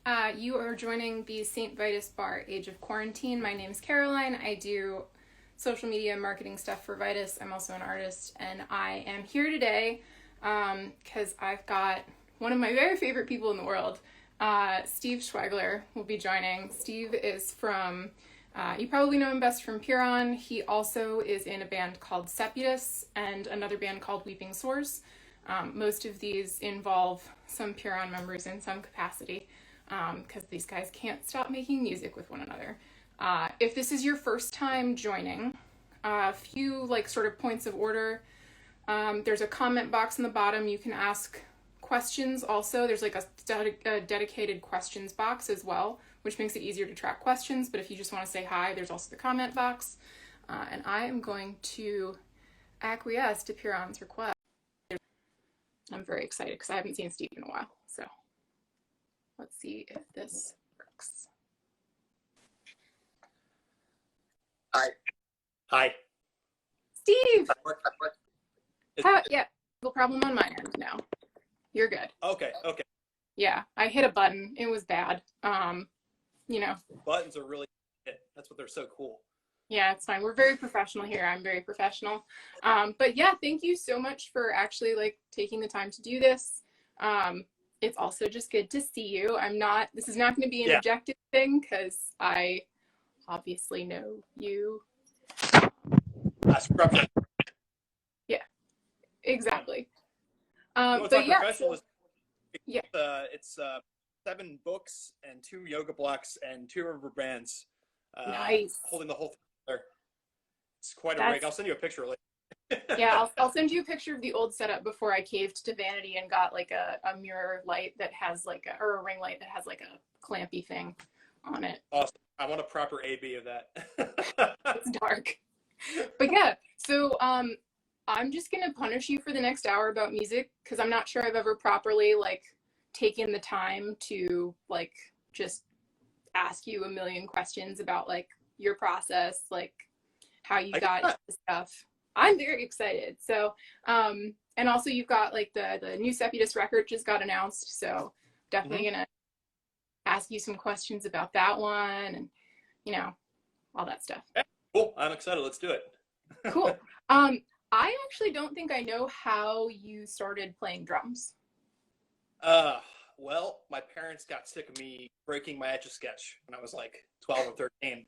You are joining the St. Vitus Bar Age of Quarantine. My name is Caroline. I do social media marketing stuff for Vitus. I'm also an artist, and I am here today because I've got one of my very favorite people in the world, Steve Schwegler, will be joining. Steve is from, you probably know him best from Pyrrhon. He also is in a band called Vitus and another band called Weeping Sores. Most of these involve some Pyrrhon members in some capacity, because these guys can't stop making music with one another. If this is your first time joining, a few sort of points of order. There's a comment box in the bottom. You can ask questions also. There's a dedicated questions box as well, which makes it easier to track questions. But if you just want to say hi, there's also the comment box. And I am going to acquiesce to Pyrrhon's request. I'm very excited because I haven't seen Steve in a while. So let's see if this works. Hi. Hi. Steve! Yeah, no problem on my end now. You're good. Okay. Yeah, I hit a button. It was bad. Buttons are really, that's what they're so cool. Yeah, it's fine. We're very professional here. I'm very professional. But yeah, thank you so much for actually taking the time to do this. It's also just good to see you. This is not going to be an objective thing because I obviously know you. Yeah, exactly. But yeah, it's 7 books and 2 yoga blocks and 2 rubber bands. Nice. Holding the whole thing there. It's quite a rig. I'll send you a picture later. Yeah, I'll send you a picture of the old setup before I caved to vanity and got a mirror light that has or a ring light that has a clampy thing on it. Awesome. I want a proper AB of that. It's dark. But yeah, so I'm just gonna punish you for the next hour about music because I'm not sure I've ever properly taken the time to just ask you a million questions about your process, how you got into stuff. I'm very excited. So and also you've got the new Vitus record just got announced, so definitely gonna ask you some questions about that one and all that stuff. Yeah, cool. I'm excited. Let's do it. Cool. I actually don't think I know how you started playing drums. Well, my parents got sick of me breaking my Etch-a-Sketch when I was 12 or 13.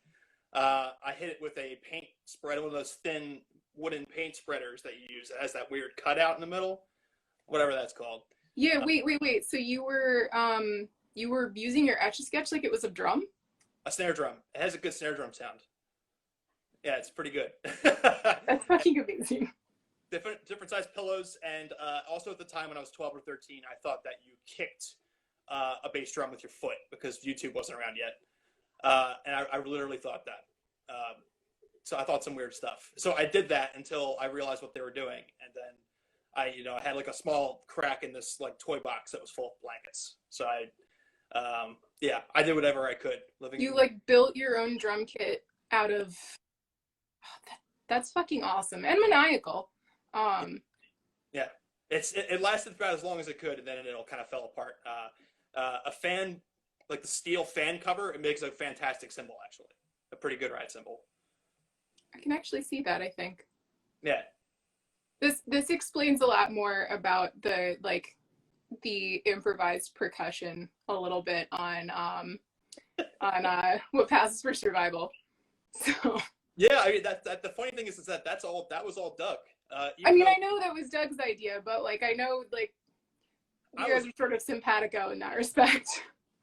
I hit it with a paint spread, one of those thin wooden paint spreaders that you use. It has that weird cutout in the middle, whatever that's called. Yeah, wait. So you were using your Etch-a-Sketch like it was a drum? A snare drum. It has a good snare drum sound. Yeah, it's pretty good. That's fucking amazing. Different size pillows, and also at the time when I was 12 or 13, I thought that you kicked a bass drum with your foot because YouTube wasn't around yet, and I literally thought that. So I thought some weird stuff. So I did that until I realized what they were doing, and then I had a small crack in this toy box that was full of blankets. So I did whatever I could. You built your own drum kit out of. That's fucking awesome and maniacal. Yeah, it lasted about as long as it could, and then it all kind of fell apart. A fan, the steel fan cover, it makes a fantastic cymbal, actually. A pretty good ride cymbal. I can actually see that, I think. Yeah. This explains a lot more about the improvised percussion a little bit on What Passes for Survival. So. Yeah, I mean that the funny thing is that that was all Doug. I know that was Doug's idea, but I know you guys are sort of simpatico in that respect.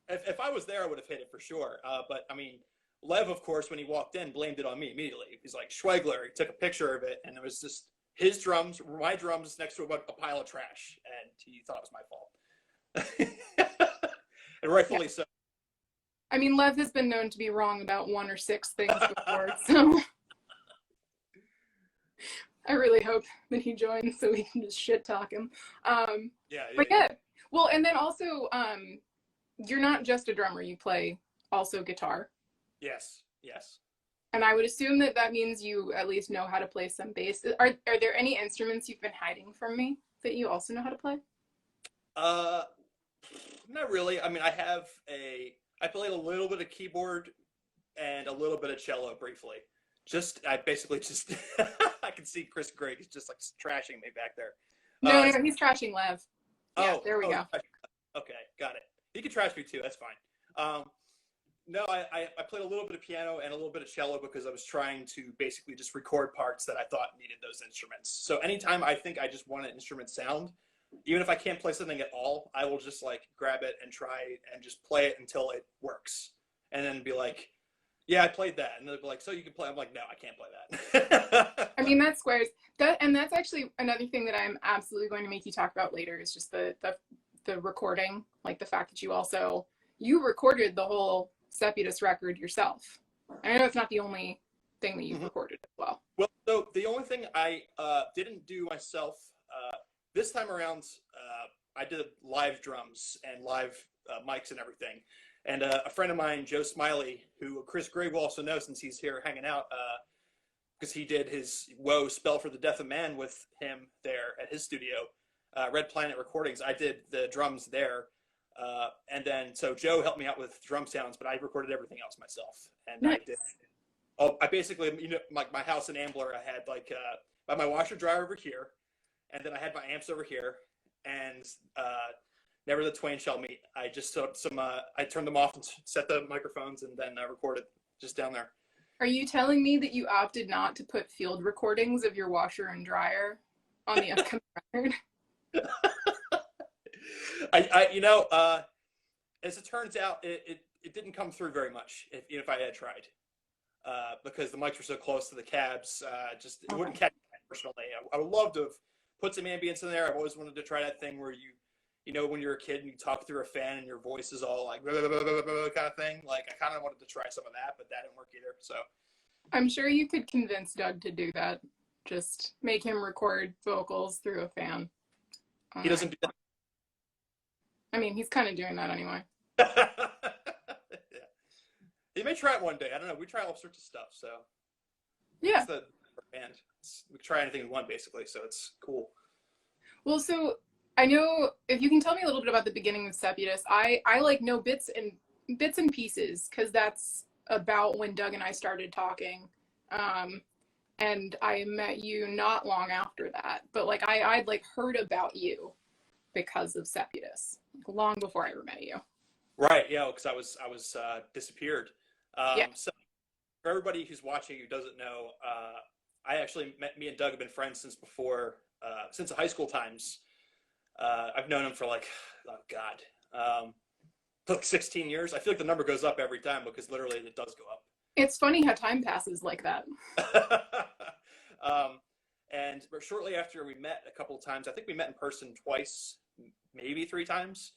If I was there, I would have hit it for sure. But I mean, Lev, of course, when he walked in, blamed it on me immediately. He's like, Schwegler. He took a picture of it, and it was just his drums, my drums, next to a pile of trash, and he thought it was my fault. And rightfully so. I mean, Lev has been known to be wrong about 1 or 6 things before, so I really hope that he joins so we can just shit talk him. But yeah. Well, and then also, you're not just a drummer, you play also guitar. Yes. And I would assume that means you at least know how to play some bass. Are there any instruments you've been hiding from me that you also know how to play? Not really. I mean, I played a little bit of keyboard and a little bit of cello briefly. I basically just, I can see Chris Gregg is just like trashing me back there. No, he's trashing Lev. Yeah, Oh, there we go. okay, got it. He can trash me too. That's fine. No, I played a little bit of piano and a little bit of cello because I was trying to basically just record parts that I thought needed those instruments. So anytime I think I just want an instrument sound, even if I can't play something at all, I will just like grab it and try and just play it until it works. And then be like, yeah, I played that. And they'll be like, so you can play? I'm like, no, I can't play that. I mean, that squares. And that's actually another thing that I'm absolutely going to make you talk about later is just the recording, like the fact that you recorded the whole Vitus record yourself. And I know it's not the only thing that you've recorded as well. Well, so the only thing I didn't do myself this time around, I did live drums and live mics and everything. And a friend of mine, Joe Smiley, who Chris Gray will also know since he's here hanging out, because he did his Woe Spell for the Death of Man with him there at his studio, Red Planet Recordings. I did the drums there. And then, so Joe helped me out with drum sounds, but I recorded everything else myself. And nice. I basically, like my house in Ambler, I had like my washer dryer over here, and then I had my amps over here, and never the twain shall meet. I just took I turned them off and set the microphones, and then I recorded just down there. Are you telling me that you opted not to put field recordings of your washer and dryer on the upcoming record? As it turns out, it didn't come through very much if I had tried, because the mics were so close to the cabs. It wouldn't catch me personally. I would love to have put some ambience in there. I've always wanted to try that thing where when you're a kid and you talk through a fan and your voice is all like blah, blah, blah, blah, blah, kind of thing. Like I kind of wanted to try some of that, but that didn't work either. So I'm sure you could convince Doug to do that. Just make him record vocals through a fan. He doesn't do that. I mean, he's kind of doing that anyway. Yeah. He may try it one day. I don't know. We try all sorts of stuff. So yeah, it's the band. We try anything in one basically. So it's cool. Well, so I know if you can tell me a little bit about the beginning of Vitus. I like know bits and pieces because that's about when Doug and I started talking. And I met you not long after that, but like I'd like heard about you because of Vitus long before I ever met you. Right. Yeah. Because I was disappeared. Yeah. So for everybody who's watching who doesn't know, me and Doug have been friends since the high school times. I've known him for like 16 years. I feel like the number goes up every time because literally it does go up. It's funny how time passes like that. And shortly after we met a couple of times, I think we met in person twice, maybe 3 times.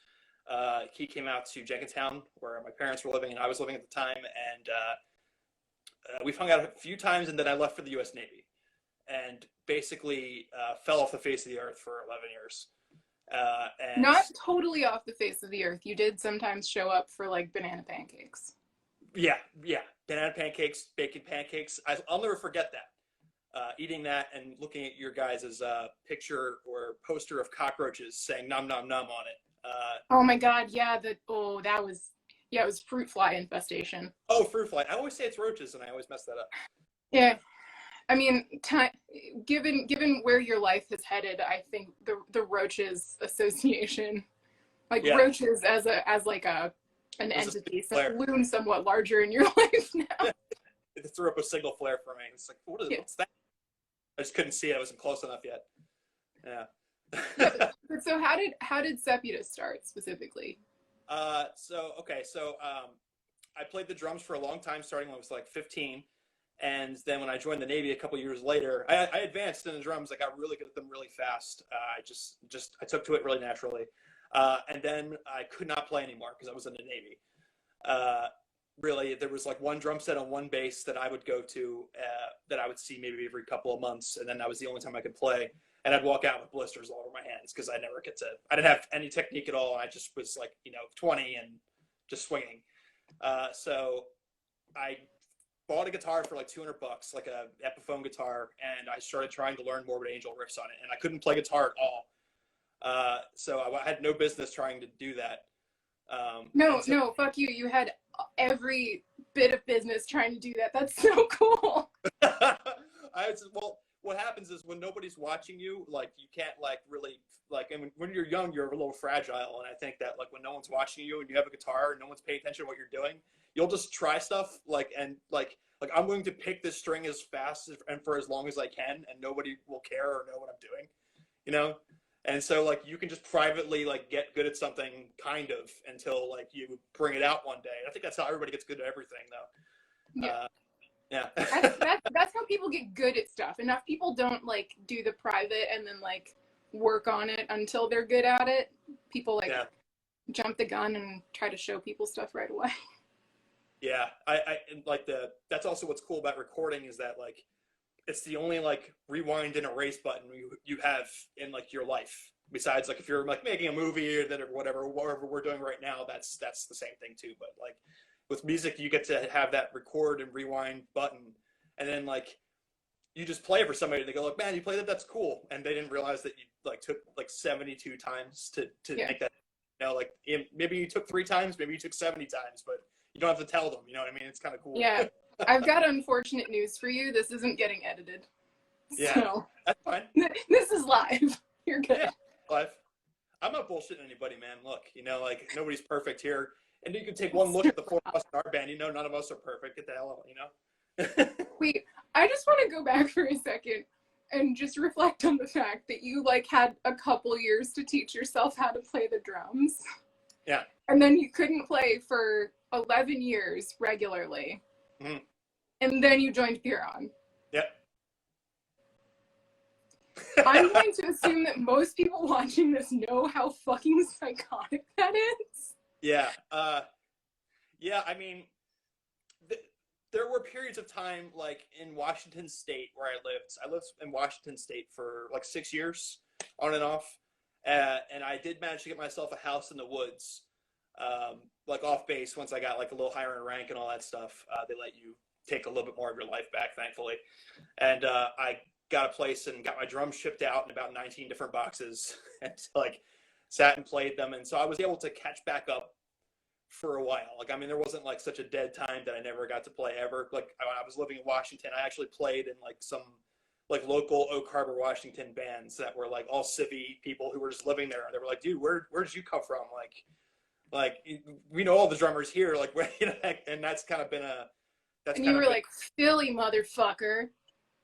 He came out to Jenkintown where my parents were living and I was living at the time. And we've hung out a few times, and then I left for the U.S. Navy and basically fell off the face of the earth for 11 years. And not totally off the face of the earth. You did sometimes show up for like banana pancakes. Yeah. Banana pancakes, bacon pancakes. I'll never forget that. Eating that and looking at your guys' picture or poster of cockroaches saying nom nom nom on it. Oh my God, yeah. It was fruit fly infestation. Oh, fruit fly. I always say it's roaches, and I always mess that up. Yeah. I mean, given where your life has headed, I think the roaches association, roaches as like an entity, looms somewhat larger in your life now. It threw up a signal flare for me. It's like, what's that? I just couldn't see it. I wasn't close enough yet. Yeah. So how did Vitus start specifically? So I played the drums for a long time, starting when I was like 15. And then when I joined the Navy a couple years later, I advanced in the drums. I got really good at them really fast. I took to it really naturally. And then I could not play anymore because I was in the Navy. Really, there was like one drum set on one bass that I would go to that I would see maybe every couple of months. And then that was the only time I could play. And I'd walk out with blisters all over my hands because I didn't have any technique at all. And I just was like, 20 and just swinging. So I bought a guitar for like $200, like a Epiphone guitar. And I started trying to learn Morbid Angel riffs on it. And I couldn't play guitar at all. So I had no business trying to do that. No, And so no, fuck you. You had every bit of business trying to do that. That's so cool. well, what happens is when nobody's watching you, like you can't like really like, and when you're young, you're a little fragile. And I think that like when no one's watching you and you have a guitar and no one's paying attention to what you're doing, you'll just try stuff like I'm going to pick this string as fast and for as long as I can, and nobody will care or know what I'm doing, you know. And so like you can just privately like get good at something kind of until like you bring it out one day. And I think that's how everybody gets good at everything, though. Yeah. Yeah. That's how people get good at stuff. Enough people don't like do the private and then like work on it until they're good at it. People like Yeah. jump the gun and try to show people stuff right away. Yeah. And like that's also what's cool about recording is that like it's the only like rewind and erase button you have in like your life. Besides like if you're like making a movie or whatever we're doing right now, that's the same thing too. But like with music, you get to have that record and rewind button, and then like you just play it for somebody. They go like, "Man, you played that? That's cool." And they didn't realize that you like took like 72 times to Yeah. make that. You know, like maybe you took 3 times, maybe you took 70 times, but you don't have to tell them. You know what I mean? It's kind of cool. Yeah. I've got unfortunate news for you. This isn't getting edited. Yeah, So that's fine. this is live. You're good. Yeah, live. I'm not bullshitting anybody, man. Look, you know, like nobody's perfect here. And you can take one look at the 4 of us in our band. You know, none of us are perfect. Get the hell out, you know? Wait, I just want to go back for a second and just reflect on the fact that you like had a couple years to teach yourself how to play the drums. Yeah. And then you couldn't play for 11 years regularly. Mm-hmm. And then you joined Pyrrhon. Yep. I'm going to assume that most people watching this know how fucking psychotic that is. Yeah. Yeah, I mean, there were periods of time, like in Washington State where I lived. I lived in Washington State for like 6 years, on and off. And I did manage to get myself a house in the woods, like off base once I got like a little higher in rank and all that stuff. They let you take a little bit more of your life back, thankfully. And I got a place and got my drums shipped out in about 19 different boxes and like sat and played them. And so I was able to catch back up for a while. Like, I mean, there wasn't like such a dead time that I never got to play ever. Like when I was living in Washington, I actually played in like some like local Oak Harbor, Washington bands that were like all civvy people who were just living there. And they were like, dude, where did you come from? Like we know all the drummers here. Like, where, you know, and that's kind of been and you were like, Philly, motherfucker.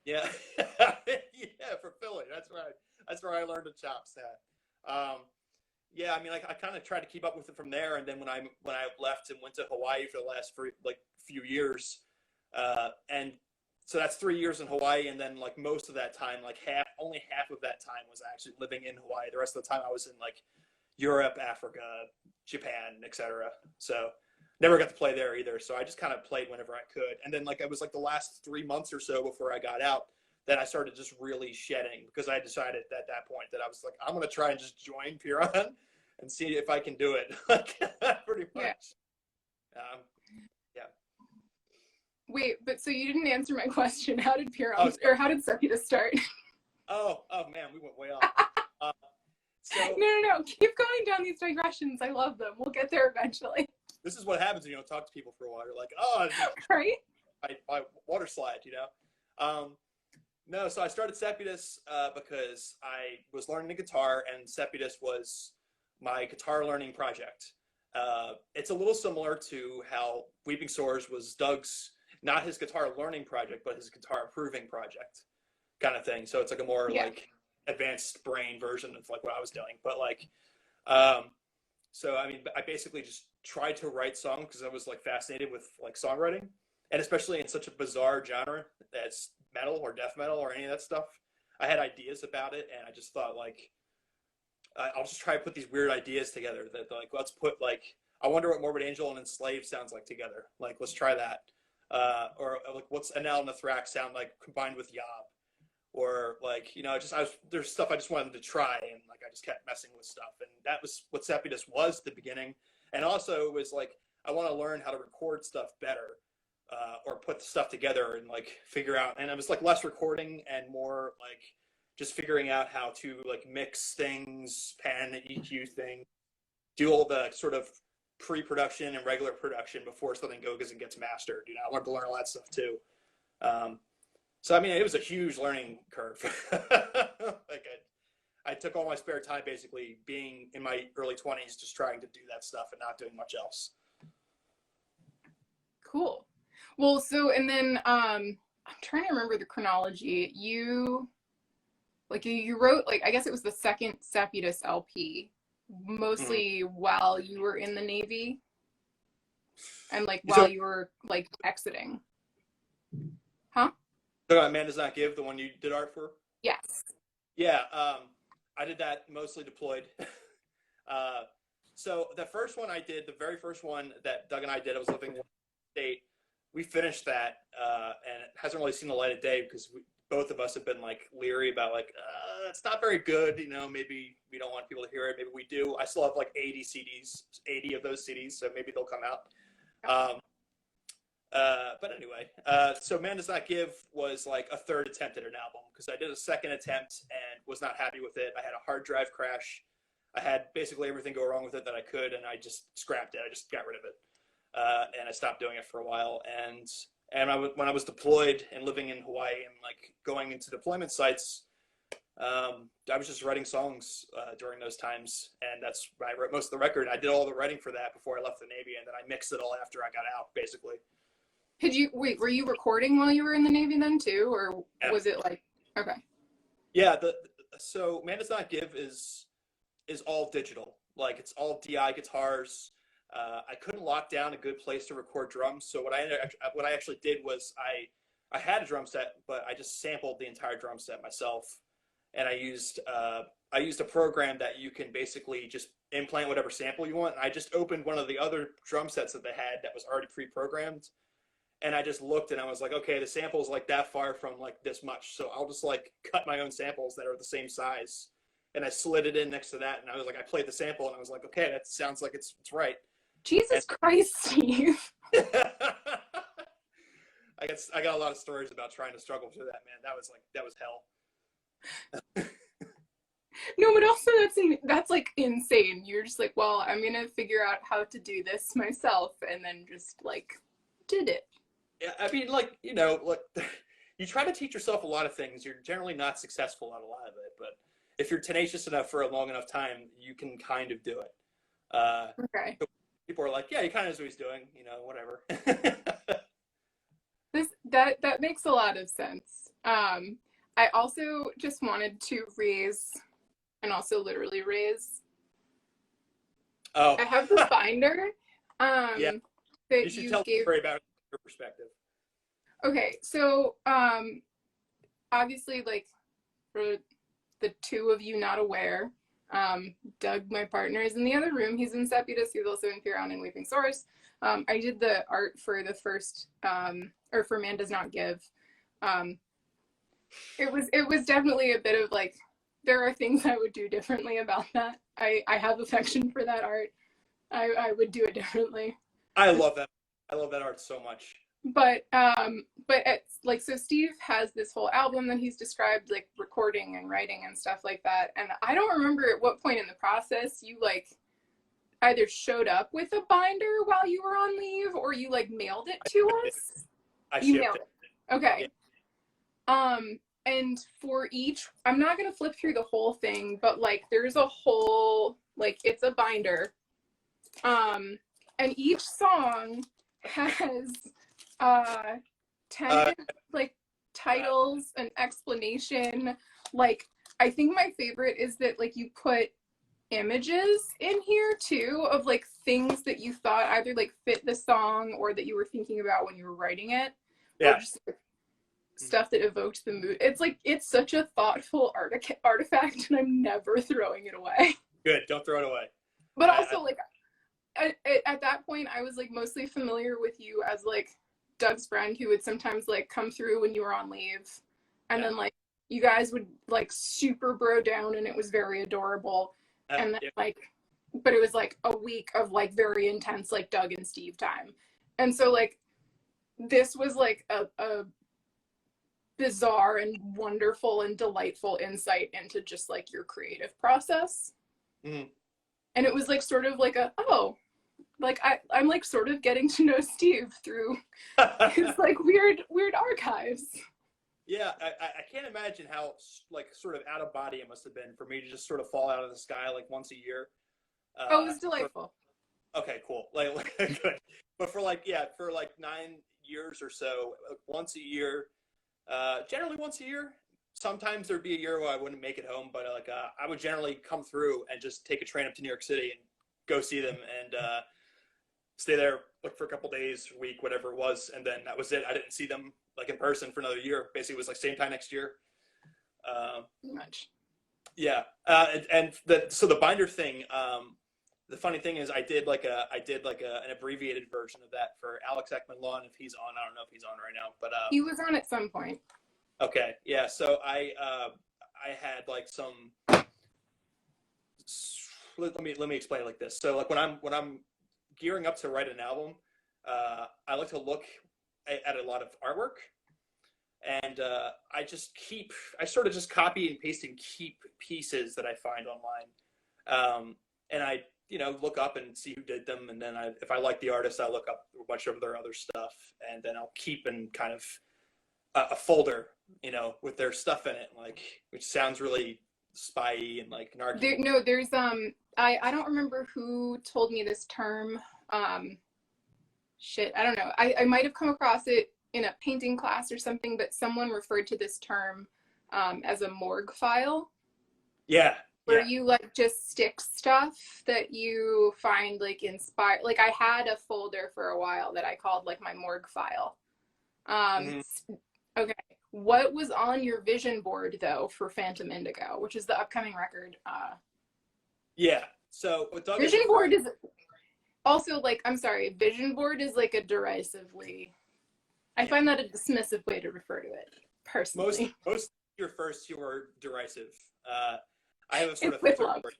Yeah. Yeah, for Philly. That's right. That's where I learned the chops at. Yeah, I mean, like I kind of tried to keep up with it from there, and then when I left and went to Hawaii for the last few years, and so that's 3 years in Hawaii, and then like most of that time, like only half of that time was actually living in Hawaii. The rest of the time I was in like Europe, Africa, Japan, etc. So never got to play there either. So I just kind of played whenever I could, and then like it was like the last 3 months or so before I got out that I started just really shedding, because I decided at that point that I was like, I'm going to try and just join Pyrrhon and see if I can do it. Like, pretty much. Yeah. Yeah. Wait, but so you didn't answer my question. How did Pyrrhon, or how did Vitus start? Oh man, we went way off. So No. Keep going down these digressions. I love them. We'll get there eventually. This is what happens when you don't talk to people for a while. You're like, oh, right? I water slide, you know? No, so I started Vitus because I was learning the guitar, and Vitus was my guitar learning project. It's a little similar to how Weeping Sores was Doug's, not his guitar learning project, but his guitar improving project kind of thing. So it's like a more like advanced brain version of like what I was doing. But like, so I mean, I basically just tried to write songs because I was like fascinated with like songwriting, and especially in such a bizarre genre as metal or death metal or any of that stuff. I had ideas about it, and I just thought like, I'll just try to put these weird ideas together that like, let's put like, I wonder what Morbid Angel and Enslaved sounds like together. Like, let's try that. Or like, what's Anel and the Thrax sound like combined with Yob? Or like, you know, there's stuff I just wanted to try, and like, I just kept messing with stuff. And that was what Vitus was at the beginning. And also it was like, I want to learn how to record stuff better, or put the stuff together and like figure out. And it was like less recording and more like just figuring out how to like mix things, pan, EQ things, do all the sort of pre-production and regular production before something goes and gets mastered. You know, I learned to learn all that stuff too. So I mean, it was a huge learning curve. Like I took all my spare time basically being in my early 20s, just trying to do that stuff and not doing much else. Cool. Well, so, and then I'm trying to remember the chronology. You wrote, like, I guess it was the second Vitus LP, mostly while you were in the Navy and like while you were like exiting. Huh? So Man Does Not Give, the one you did art for? Yes. Yeah, I did that mostly deployed. So the first one I did, the very first one that Doug and I did, I was living in the state. We finished that, and it hasn't really seen the light of day because both of us have been like leery about like, it's not very good. You know, maybe we don't want people to hear it. Maybe we do. I still have like 80 CDs, 80 of those CDs, so maybe they'll come out. But anyway, so Man Does Not Give was like a third attempt at an album because I did a second attempt and was not happy with it. I had a hard drive crash. I had basically everything go wrong with it that I could, and I just scrapped it. I just got rid of it. And I stopped doing it for a while. And when I was deployed and living in Hawaii and like going into deployment sites, I was just writing songs during those times, and that's when I wrote most of the record. I did all the writing for that before I left the Navy, and then I mixed it all after I got out, basically. Were you recording while you were in the Navy then too, or was it like, okay? Yeah, so Man Does Not Give is all digital. Like it's all DI guitars. I couldn't lock down a good place to record drums, so what I actually did was I had a drum set, but I just sampled the entire drum set myself, and I used a program that you can basically just implant whatever sample you want. And I just opened one of the other drum sets that they had that was already pre-programmed, and I just looked and I was like, okay, the sample is like that far from like this much, so I'll just like cut my own samples that are the same size, and I slid it in next to that, and I was like, I played the sample, and I was like, okay, that sounds like it's right. Jesus Christ, Steve. I got a lot of stories about trying to struggle through that, man. That was hell. No, but also that's like insane. You're just like, well, I'm gonna figure out how to do this myself, and then just like did it. Yeah, I mean, like, you know, like you try to teach yourself a lot of things. You're generally not successful at a lot of it, but if you're tenacious enough for a long enough time, you can kind of do it. Okay. So people are like, yeah, he kind of knows what he's doing, you know, whatever. That makes a lot of sense. I also just wanted to raise, and also literally raise. Oh, I have the binder. Yeah. That You should tell the story about your perspective. Okay, so obviously, like for the two of you not aware, Doug, my partner, is in the other room. He's in Vitus. He's also in Pyrrhon and Weeping Source. I did the art for the first, or for Man Does Not Give. It was definitely a bit of like, there are things I would do differently about that. I have affection for that art. I would do it differently. I love that. I love that art so much. But it's like, so Steve has this whole album that he's described like recording and writing and stuff like that. And I don't remember at what point in the process you like either showed up with a binder while you were on leave or you like mailed it to us. You mailed it. Okay. Yeah. And for each, I'm not going to flip through the whole thing, but like there's a whole, like it's a binder. And each song has 10 like titles, an explanation. Like I think my favorite is that like you put images in here too of like things that you thought either like fit the song or that you were thinking about when you were writing it. Yeah. Or just like, stuff that evoked the mood. It's like it's such a thoughtful artifact, and I'm never throwing it away. Good, don't throw it away. But also like at that point, I was like mostly familiar with you as like Doug's friend who would sometimes like come through when you were on leave, and then like you guys would like super bro down, and it was very adorable. And then like, but it was like a week of like very intense like Doug and Steve time, and so like this was like a bizarre and wonderful and delightful insight into just like your creative process. Mm-hmm. And it was like sort of like like I'm like sort of getting to know Steve through his like weird archives. Yeah, I can't imagine how like sort of out of body it must have been for me to just sort of fall out of the sky like once a year. It was delightful. Okay, cool. Like good. But for like 9 years or so, once a year, generally once a year. Sometimes there'd be a year where I wouldn't make it home, but I would generally come through and just take a train up to New York City and go see them and stay there like for a couple days, a week, whatever it was, and then that was it. I didn't see them like in person for another year. Basically, it was like same time next year. Pretty much. Yeah, so the binder thing. The funny thing is, I did an abbreviated version of that for Alex Ekman-Lawn if he's on. I don't know if he's on right now, but he was on at some point. Okay, yeah. So I had like some. Let me explain it like this. So like when I'm gearing up to write an album, I like to look at a lot of artwork, and I sort of just copy and paste and keep pieces that I find online, and I look up and see who did them, and then if I like the artist, I look up a bunch of their other stuff, and then I'll keep in kind of a folder, with their stuff in it, like, which sounds really spy-y and like narky. There's I don't remember who told me this term. I don't know. I might have come across it in a painting class or something, but someone referred to this term as a morgue file. Yeah. Where you like just stick stuff that you find like inspired. Like I had a folder for a while that I called like my morgue file. Okay. What was on your vision board though for Phantom Indigo, which is the upcoming record? Yeah. So vision board is also like, I'm sorry, vision board is like a derisively, I find that a dismissive way to refer to it personally. Most your first two are derisive. I have a sort of filter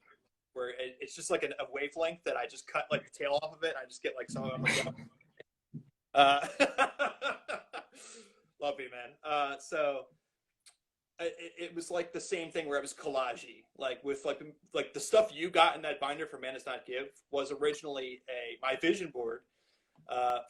where it's just like a wavelength that I just cut like the tail off of it. And I just get like some of them. Love you, man. So it was like the same thing where it was collagey, like with like the stuff you got in that binder for Man Does Not Give was originally my vision board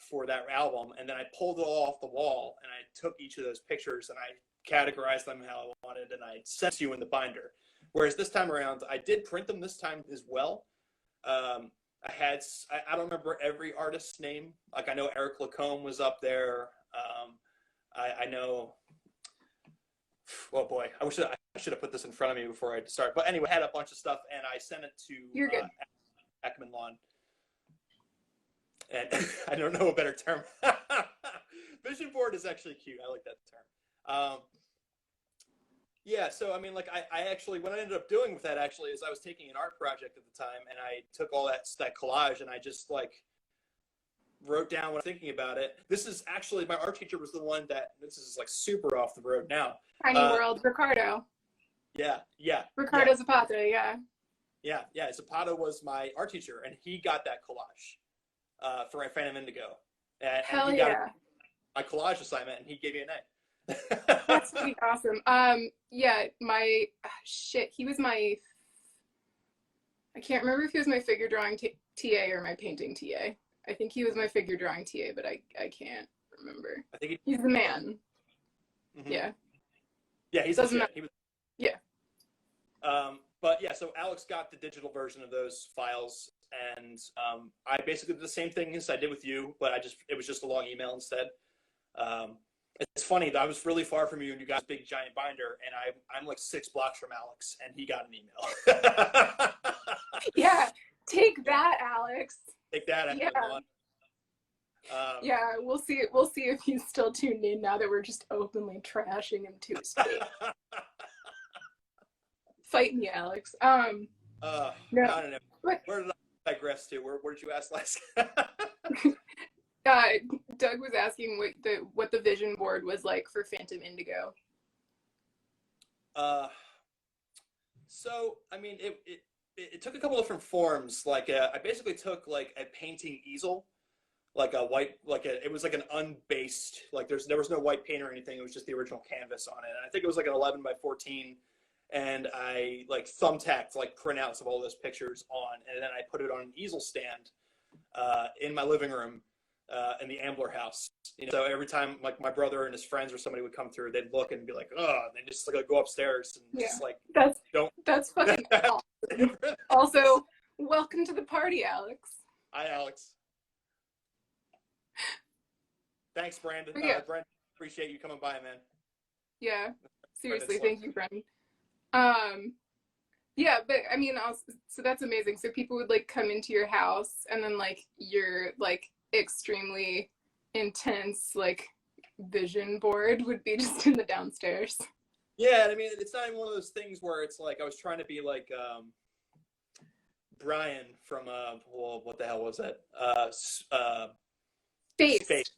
for that album, and then I pulled it all off the wall and I took each of those pictures and I categorized them how I wanted, and I sent you in the binder. Whereas this time around, I did print them this time as well. I don't remember every artist's name. Like I know Eric Lacombe was up there. I know. Oh boy, I should have put this in front of me before I start. But anyway, I had a bunch of stuff, and I sent it to You're good. Ekman-Lawn. And I don't know a better term. Vision board is actually cute. I like that term. Yeah, so I mean, like I actually, what I ended up doing with that actually is I was taking an art project at the time, and I took all that collage and I just like wrote down what I'm thinking about it. This is actually, my art teacher was the one this is like super off the road now. Tiny World, Ricardo. Yeah. Ricardo Zapata, yeah. Yeah. Zapata was my art teacher, and he got that collage for Phantom Indigo. Hell and he yeah. got my collage assignment, and he gave me an A. That's pretty awesome. Yeah, he was my, I can't remember if he was my figure drawing TA or my painting TA. I think he was my figure drawing TA, but I can't remember. I think he's the man. Mm-hmm. Yeah. Yeah, he's the shit. Yeah. But yeah, so Alex got the digital version of those files, and I basically did the same thing as I did with you, but it was just a long email instead. It's funny that I was really far from you, and you got a big giant binder, and I'm like 6 blocks from Alex, and he got an email. Yeah, take that, Alex. Take that, yeah. Yeah, we'll see if he's still tuned in now that we're just openly trashing him to his face. Fight me, Alex. No. I don't know. Where did I digress to? Where did you ask last? Doug was asking what the vision board was like for Phantom Indigo. So I mean, it took a couple different forms. Like I basically took like a painting easel, like a white, it was like an unbased, like there was no white paint or anything. It was just the original canvas on it. And I think it was like an 11 by 14. And I like thumbtacked like printouts of all those pictures on, and then I put it on an easel stand in my living room in the Ambler house. So every time like my brother and his friends or somebody would come through, they'd look and be like, "Oh," and they just like go upstairs and just like that's fucking awesome. Also, welcome to the party, Alex. Hi, Alex. Thanks, Brandon. Brandon, appreciate you coming by, man. Yeah, seriously, thank you, Brandon. Yeah, but I mean, also, so that's amazing. So people would like come into your house, and then like your like extremely intense like vision board would be just in the downstairs. Yeah, I mean, it's not even one of those things where it's like I was trying to be like Brian from well, what the hell was that? Space.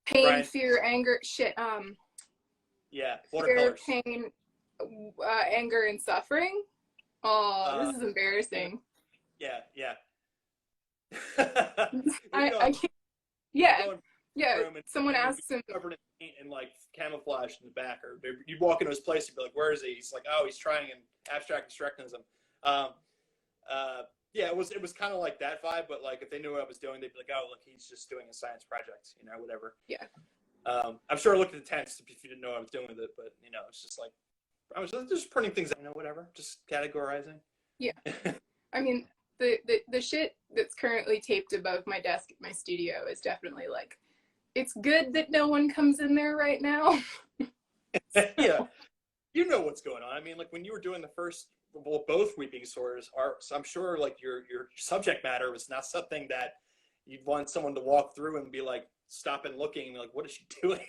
Pain, Brian. Fear, anger, shit. Yeah, watercolors. Fear, pain, anger, and suffering. Oh, this is embarrassing. Yeah. I can't. Yeah. Someone asks him. Covered in paint and like camouflage in the back, or you'd walk into his place and be like, "Where is he?" He's like, "Oh, he's trying an abstract constructionism." Yeah, it was kind of like that vibe, but like if they knew what I was doing, they'd be like, "Oh, look, he's just doing a science project, whatever." Yeah. I'm sure I looked at the text if you didn't know what I was doing with it, but it's just like I was just printing things out, whatever, just categorizing. Yeah. I mean, the shit that's currently taped above my desk at my studio is definitely like, it's good that no one comes in there right now. Yeah. You know what's going on. I mean, like when you were doing the first, well, both Weeping Swords so I'm sure like your subject matter was not something that you'd want someone to walk through and be like, stop and looking and be like, what is she doing?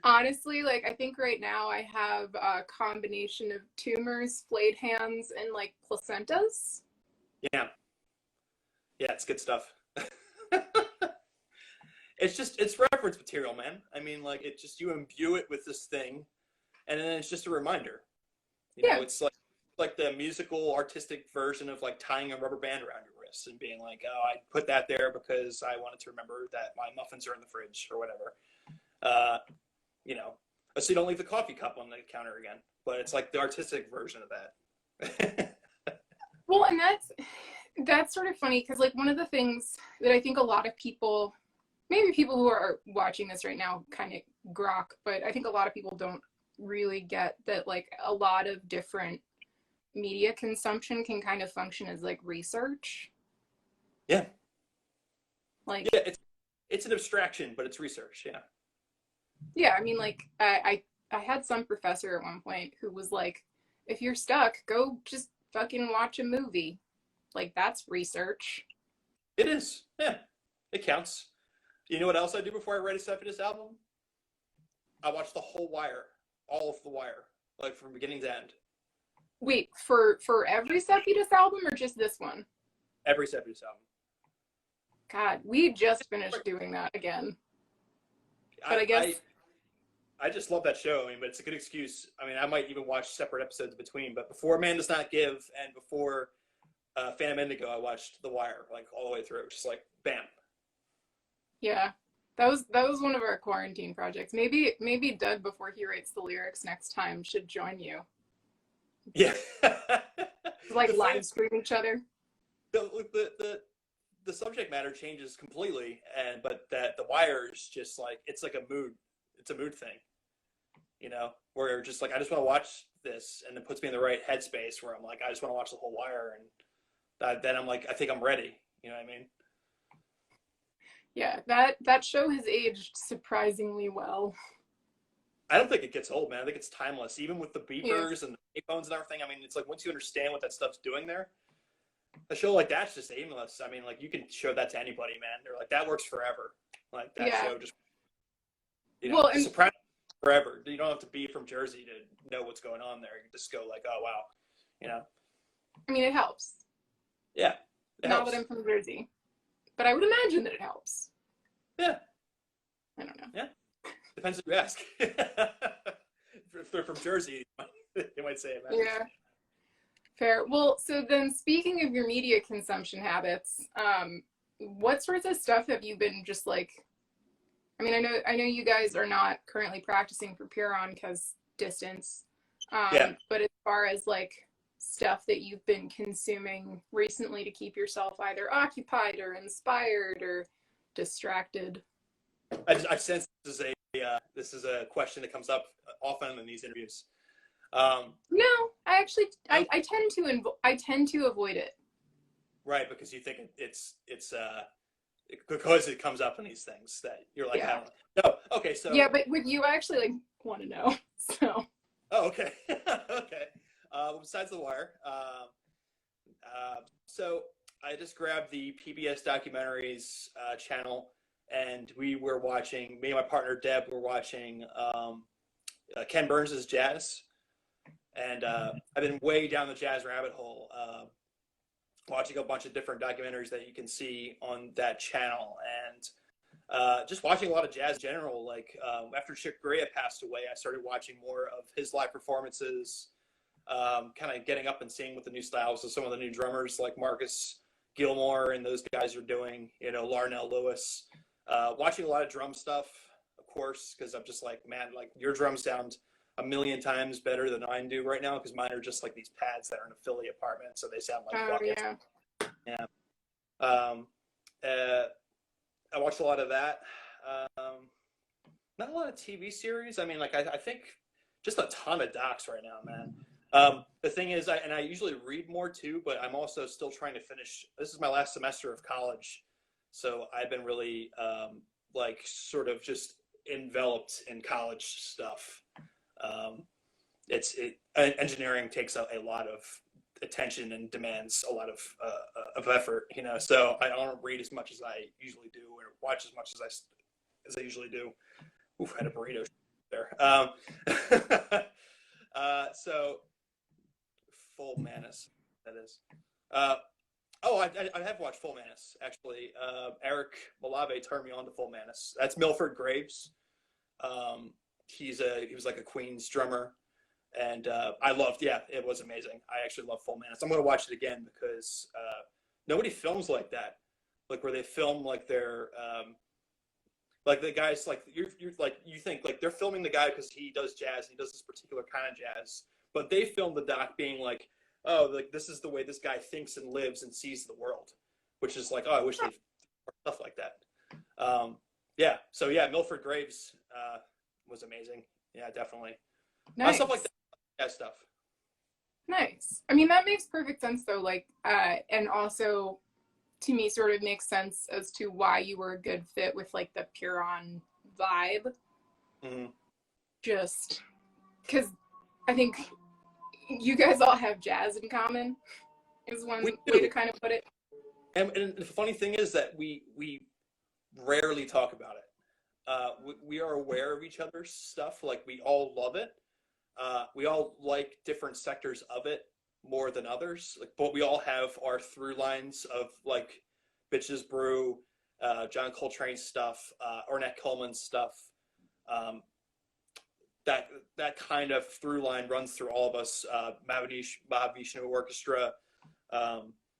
Honestly, like I think right now I have a combination of tumors, flayed hands, and like placentas. Yeah, it's good stuff. It's reference material, man. I mean, like you imbue it with this thing, and then it's just a reminder. It's like the musical artistic version of like tying a rubber band around your wrist and being like, oh, I put that there because I wanted to remember that my muffins are in the fridge or whatever. So you don't leave the coffee cup on the counter again, but it's like the artistic version of that. Well, and that's sort of funny because like one of the things that I think a lot of people, maybe people who are watching this right now kind of grok, but I think a lot of people don't really get that like a lot of different media consumption can kind of function as like research. Yeah. Like, yeah, it's an abstraction, but it's research. Yeah. Yeah, I mean, like I had some professor at one point who was like, if you're stuck, go just fucking watch a movie. Like that's research. It is. Yeah, it counts. You know what else I do before I write a Vitus album? I watch the whole Wire, all of the Wire, like from beginning to end. Wait, for every Vitus album or just this one? Every Vitus album. God, we just finished doing that again. But I guess I just love that show. I mean, but it's a good excuse. I mean, I might even watch separate episodes between. But before Man Does Not Give and before Phantom Indigo, I watched The Wire like all the way through. Just like bam. Yeah, that was one of our quarantine projects. Maybe Doug, before he writes the lyrics next time, should join you. Yeah. Like live stream each other. The subject matter changes completely, but that The Wire is just like it's like a mood. It's a mood thing. Where you're just like, I just want to watch this, and it puts me in the right headspace where I'm like, I just want to watch the whole Wire, and then I'm like, I think I'm ready. You know what I mean? Yeah, that show has aged surprisingly well. I don't think it gets old, man. I think it's timeless, even with the beepers and the phones and everything. I mean, it's like once you understand what that stuff's doing there, a show like that's just aimless. I mean, like you can show that to anybody, man. They're like, that works forever. Like that show just, and Sopranos forever. You don't have to be from Jersey to know what's going on there. You can just go like, oh wow, I mean, it helps. Yeah. Not that I'm from Jersey, but I would imagine that it helps. Yeah. I don't know. Yeah. Depends who you ask. If they're from Jersey, they might say it. Man. Yeah. Fair. Well, so then speaking of your media consumption habits, what sorts of stuff have you been just like, I mean, I know you guys are not currently practicing for Pyrrhon because distance. Yeah. But as far as like stuff that you've been consuming recently to keep yourself either occupied or inspired or distracted. I sense this is a question that comes up often in these interviews. No, I actually No? I tend to avoid it. Right, because you think it's because it comes up in these things that you're like, Yeah. I don't know. No, okay, so Yeah, but with you, I actually like want to know. So. oh, okay, okay. Besides the wire, so I just grabbed the PBS documentaries channel, and we were watching. Me and my partner Deb were watching Ken Burns' Jazz, and I've been way down the jazz rabbit hole, watching a bunch of different documentaries that you can see on that channel, and just watching a lot of jazz in general. Like after Chick Corea passed away, I started watching more of his live performances, kind of getting up and seeing what the new styles of some of the new drummers like Marcus Gilmore and those guys are doing, you know, Larnell Lewis. Watching a lot of drum stuff, of course, because I'm just like, man, like your drums sound a million times better than mine do right now, because mine are just like these pads that are in a Philly apartment, so they sound like buckets. Yeah. I watched a lot of that. Not a lot of TV series. I mean, like I think just a ton of docs right now, man. The thing is, I usually read more too, but I'm also still trying to finish. This is my last semester of college, so I've been really like sort of just enveloped in college stuff. Engineering takes a lot of attention and demands a lot of effort, you know. So I don't read as much as I usually do, or watch as much as I usually do. Oof, I had a burrito there. So Full Manus, that is. I have watched Full Manus actually. Eric Malave turned me on to Full Manus. That's Milford Graves. He was like a Queen's drummer, and I loved. Yeah, it was amazing. I actually love Full Manus. I'm gonna watch it again because nobody films like that, like where they film like their like the guys like you're like you think like they're filming the guy because he does jazz and he does this particular kind of jazz, but they film the doc being like, oh, like this is the way this guy thinks and lives and sees the world, which is like, oh, I wish they stuff like that. Yeah, so yeah, Milford Graves was amazing. Yeah, definitely. Nice. Stuff like that. Yeah, stuff. Nice. I mean, that makes perfect sense though. Like, and also to me sort of makes sense as to why you were a good fit with like the Pyrrhon vibe. Mm-hmm. Just because I think you guys all have jazz in common is one way to kind of put it. And the funny thing is that we rarely talk about it. We are aware of each other's stuff. Like we all love it. We all like different sectors of it more than others. Like, but we all have our through lines of like Bitches Brew, John Coltrane stuff, Ornette Coleman stuff. That kind of through line runs through all of us. Mahavishnu Orchestra.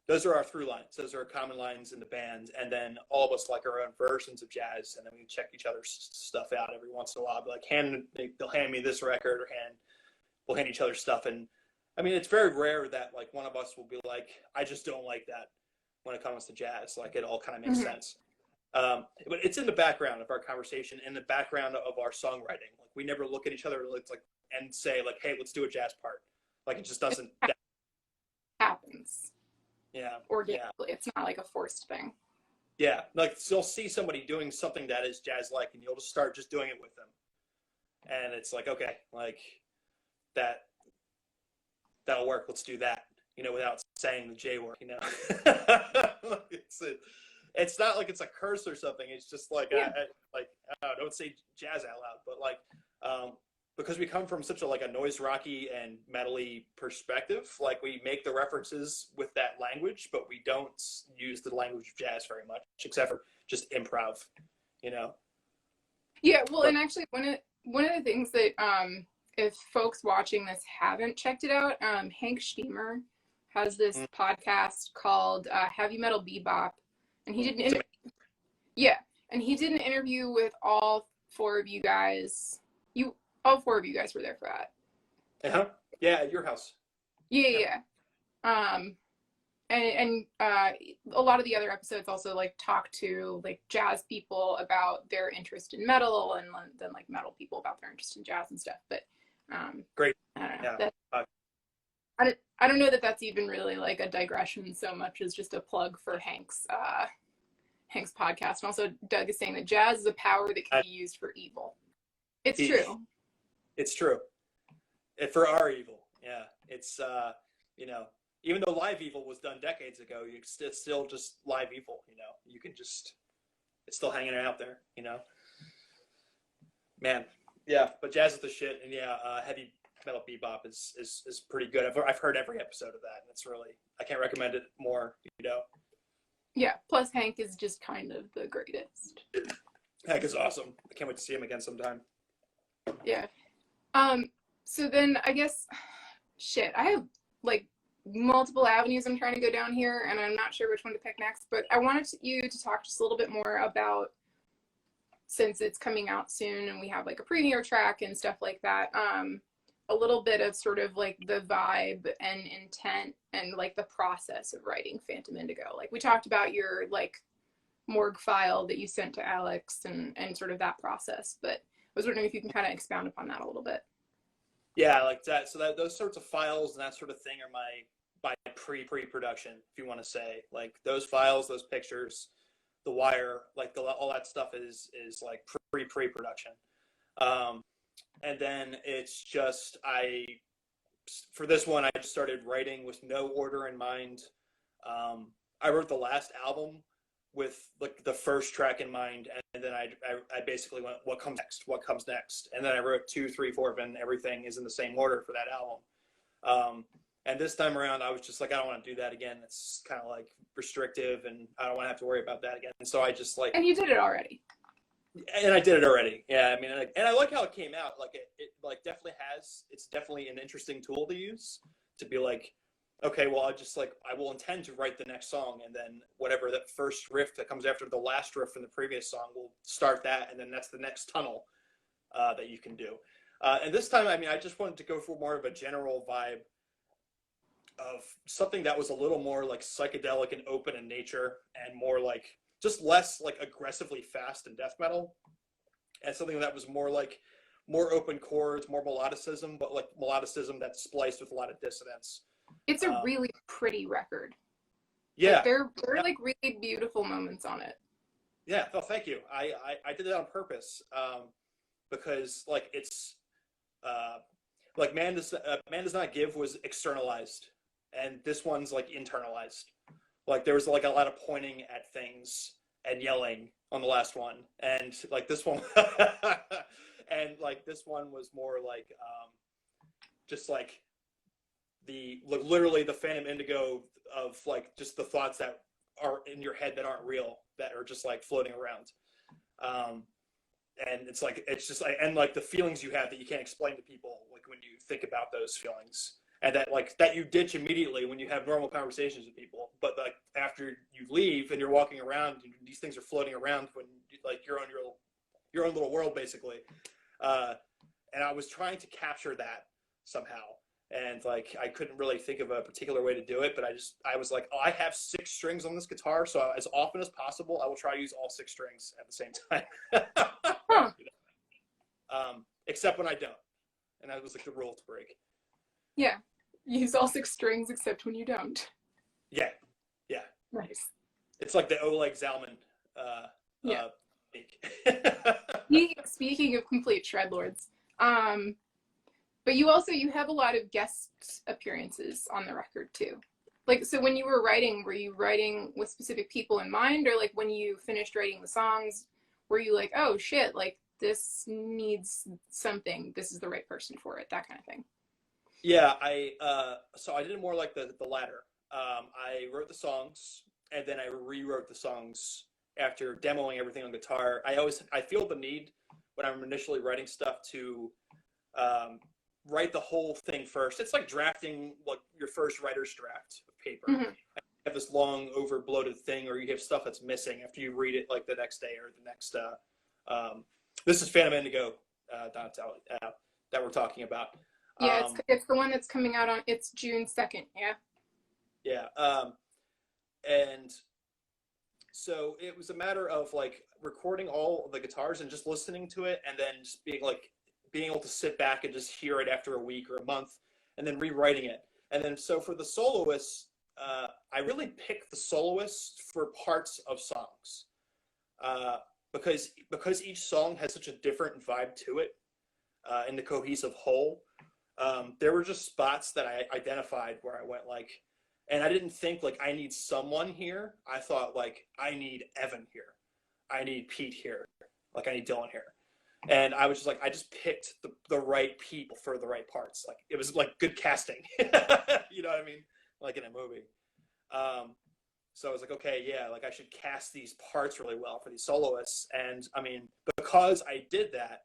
Those are our through lines. Those are common lines in the band. And then all of us like our own versions of jazz. And then we check each other's stuff out every once in a while. Like they'll hand me this record, or we'll hand each other stuff. And I mean, it's very rare that like one of us will be like, I just don't like that when it comes to jazz. Like it all kind of makes sense. But it's in the background of our conversation, in the background of our songwriting. Like we never look at each other and say like, hey, let's do a jazz part. Like it just doesn't happens. Yeah. Organically. Yeah. It's not like a forced thing. Yeah. Like you'll see somebody doing something that is jazz like, and you'll just start just doing it with them. And it's like, okay, like that'll work. Let's do that. You know, without saying the J word, you know. It's not like it's a curse or something. It's just like, don't say jazz out loud. But like, because we come from such a noise rocky and metally perspective, like we make the references with that language, but we don't use the language of jazz very much, except for just improv, you know. Yeah, well, and actually one of the things that if folks watching this haven't checked it out, Hank Steamer has this podcast called Heavy Metal Bebop, And he did an yeah, and he did an interview with all four of you guys. All four of you guys were there for that. Uh-huh. Yeah, at your house. Yeah. And a lot of the other episodes also like talk to like jazz people about their interest in metal, and then like metal people about their interest in jazz and stuff. But Great. I don't know. Yeah. I don't know that that's even really like a digression so much as just a plug for Hank's podcast. And also Doug is saying that jazz is a power that can be used for evil. It's true. It's true. For our evil. Yeah. It's even though live evil was done decades ago, it's still just live evil, You can just, it's still hanging out there, Man. Yeah, but jazz is the shit, and heavy metal bebop is pretty good. I've heard every episode of that, and it's really, I can't recommend it more, Yeah, plus Hank is just kind of the greatest. Hank is awesome. I can't wait to see him again sometime. Yeah. So then I guess, I have like multiple avenues I'm trying to go down here, and I'm not sure which one to pick next, but I wanted you to talk just a little bit more about, since it's coming out soon and we have like a premiere track and stuff like that, a little bit of sort of like the vibe and intent and like the process of writing Phantom Indigo. Like we talked about your like morgue file that you sent to Alex and sort of that process, but I was wondering if you can kind of expound upon that a little bit. Yeah, like that. So that those sorts of files and that sort of thing are my pre-production, if you want to say. Like those files, those pictures, the wire, like all that stuff is like pre-production. And then it's just for this one, I just started writing with no order in mind. I wrote the last album with like the first track in mind, and then I basically went, what comes next, and then I wrote 2, 3, 4, and everything is in the same order for that album. And this time around, I was just like, I don't want to do that again. It's kind of like restrictive, and I don't want to have to worry about that again. And so I just like. And you did it already. And I did it already. Yeah, I mean, and I like how it came out. Like it like it's definitely an interesting tool to use to be like, okay, well, I will intend to write the next song, and then whatever that first riff that comes after the last riff from the previous song, we'll start that, and then that's the next tunnel that you can do. And this time, I mean, I just wanted to go for more of a general vibe of something that was a little more like psychedelic and open in nature, and more like just less like aggressively fast and death metal, and something that was more open chords, more melodicism, but like melodicism that's spliced with a lot of dissonance. It's a really pretty record. Yeah. Like, there are like really beautiful moments on it. Yeah, no, thank you. I did it on purpose, because like it's like Man Does Not Give was externalized, and this one's like internalized. Like there was like a lot of pointing at things and yelling on the last one, and like this one, and like this one was more like just like literally the Phantom Indigo of like just the thoughts that are in your head that aren't real, that are just like floating around. And it's just like, and like the feelings you have that you can't explain to people, like when you think about those feelings, and that you ditch immediately when you have normal conversations with people, but like after you leave and you're walking around, these things are floating around when like you're on your own little world basically. And I was trying to capture that somehow, and like I couldn't really think of a particular way to do it, but I was like, oh, I have 6 strings on this guitar, so as often as possible I will try to use all 6 strings at the same time. Huh. Except when I don't, and that was like the rule to break. Yeah, use all 6 strings except when you don't. Yeah. Nice. It's like the Oleg Zalman Speaking of complete shredlords, but you have a lot of guest appearances on the record too. Like, so when you were you writing with specific people in mind, or like when you finished writing the songs, were you like, oh shit, like this needs something, this is the right person for it, that kind of thing? Yeah, so I did it more like the latter. I wrote the songs, and then I rewrote the songs after demoing everything on guitar. I feel the need when I'm initially writing stuff to write the whole thing first. It's like drafting like your first writer's draft of paper. Mm-hmm. have this long over bloated thing, or you have stuff that's missing after you read it like the next day or the next. This is Phantom Indigo, that we're talking about. Yeah, it's the one that's coming out on, it's June 2nd. Yeah. Yeah. And so it was a matter of like recording all of the guitars and just listening to it, and then just being able to sit back and just hear it after a week or a month, and then rewriting it. And then so for the soloists, I really picked the soloists for parts of songs, because each song has such a different vibe to it, in the cohesive whole. There were just spots that I identified where I went like, and I didn't think like I need someone here. I thought like I need Evan here, I need Pete here, like I need Dylan here. And I was just like, I just picked the right people for the right parts. Like it was like good casting, you know what I mean? Like in a movie. So I was like, okay, yeah, like I should cast these parts really well for these soloists. And I mean, because I did that,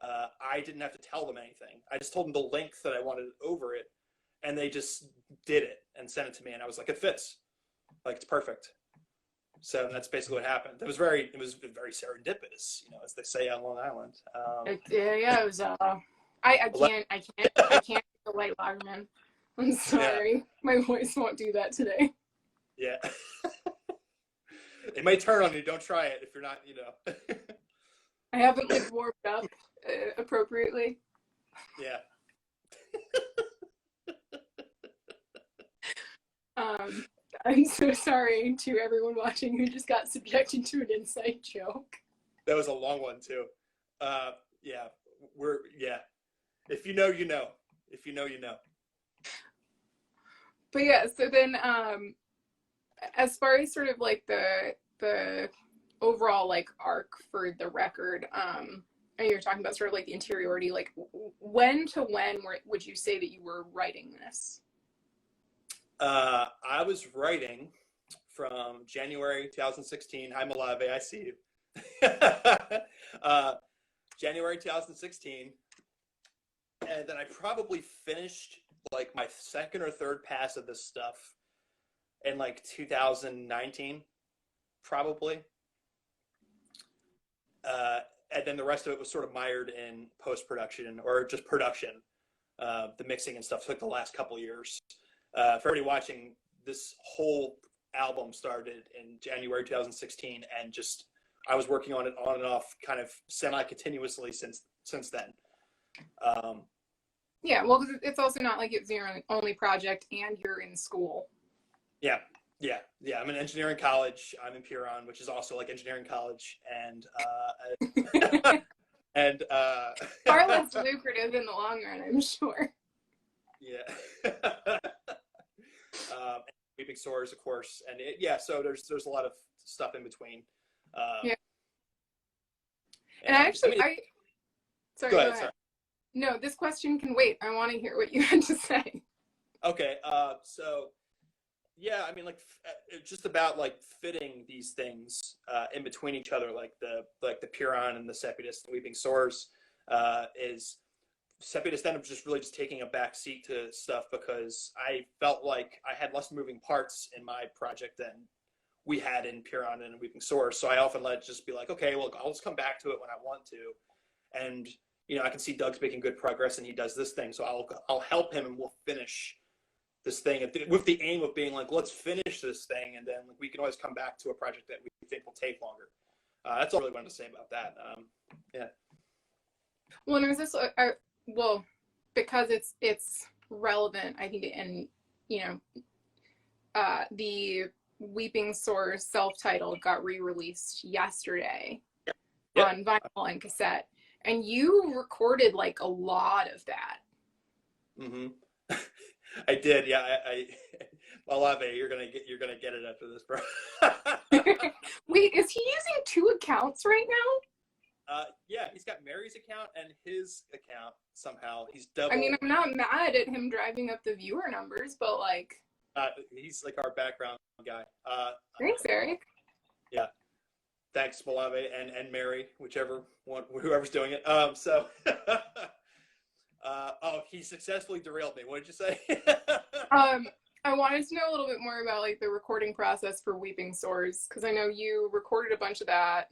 I didn't have to tell them anything. I just told them the length that I wanted over it, and they just did it and sent it to me. And I was like, it fits, like it's perfect. So that's basically what happened. It was very serendipitous, you know, as they say on Long Island. It was. I can't do the White Lagerman. I'm sorry, yeah. My voice won't do that today. Yeah. It may turn on you. Don't try it if you're not, you know. I haven't like warmed up appropriately. Yeah. I'm so sorry to everyone watching who just got subjected to an inside joke. That was a long one too. Yeah. If you know, you know. If you know, you know. But yeah, so then as far as sort of like the overall like arc for the record, and you're talking about sort of like the interiority, like when to when would you say that you were writing this? I was writing from January 2016. Hi, Malave, I see you. January 2016. And then I probably finished like my second or third pass of this stuff in like 2019, probably. And then the rest of it was sort of mired in post-production or just production. The mixing and stuff took the last couple years. For everybody watching, this whole album started in January 2016, and just I was working on it on and off kind of semi-continuously since then. Yeah, well, because it's also not like it's your only project and you're in school. Yeah. I'm in engineering college. I'm in Pyrrhon, which is also like engineering college, and far less lucrative in the long run, I'm sure. Yeah. Weeping Sores, of course, and so there's a lot of stuff in between. Yeah. And actually, sorry, go ahead. Sorry. No, this question can wait. I want to hear what you had to say. Okay. So, yeah, I mean, like, just about like fitting these things in between each other, like the Pyrrhon and the Sepitus and Weeping Sores, is Sepitus ended up just really just taking a back seat to stuff because I felt like I had less moving parts in my project than we had in Pyrrhon and Weeping Sores. So I often let it just be like, okay, well, I'll just come back to it when I want to. And, you know, I can see Doug's making good progress and he does this thing. So I'll help him and we'll finish this thing with the aim of being like, let's finish this thing. And then we can always come back to a project that we think will take longer. That's all I really wanted to say about that. Yeah. Well, and it was this, well, because it's relevant, I think, and, you know, the Weeping Sores self-titled got re-released yesterday on vinyl and cassette, and you recorded like a lot of that. Mm-hmm. I did, yeah. Malave, you're gonna get it after this, bro. Wait, is he using two accounts right now? Yeah, he's got Mary's account and his account somehow. He's double. I mean, I'm not mad at him driving up the viewer numbers, but like, he's like our background guy. Thanks, Eric. Yeah, thanks, Malave and Mary, whoever's doing it. So, he successfully derailed me. What did you say? I wanted to know a little bit more about like the recording process for Weeping Sores, because I know you recorded a bunch of that.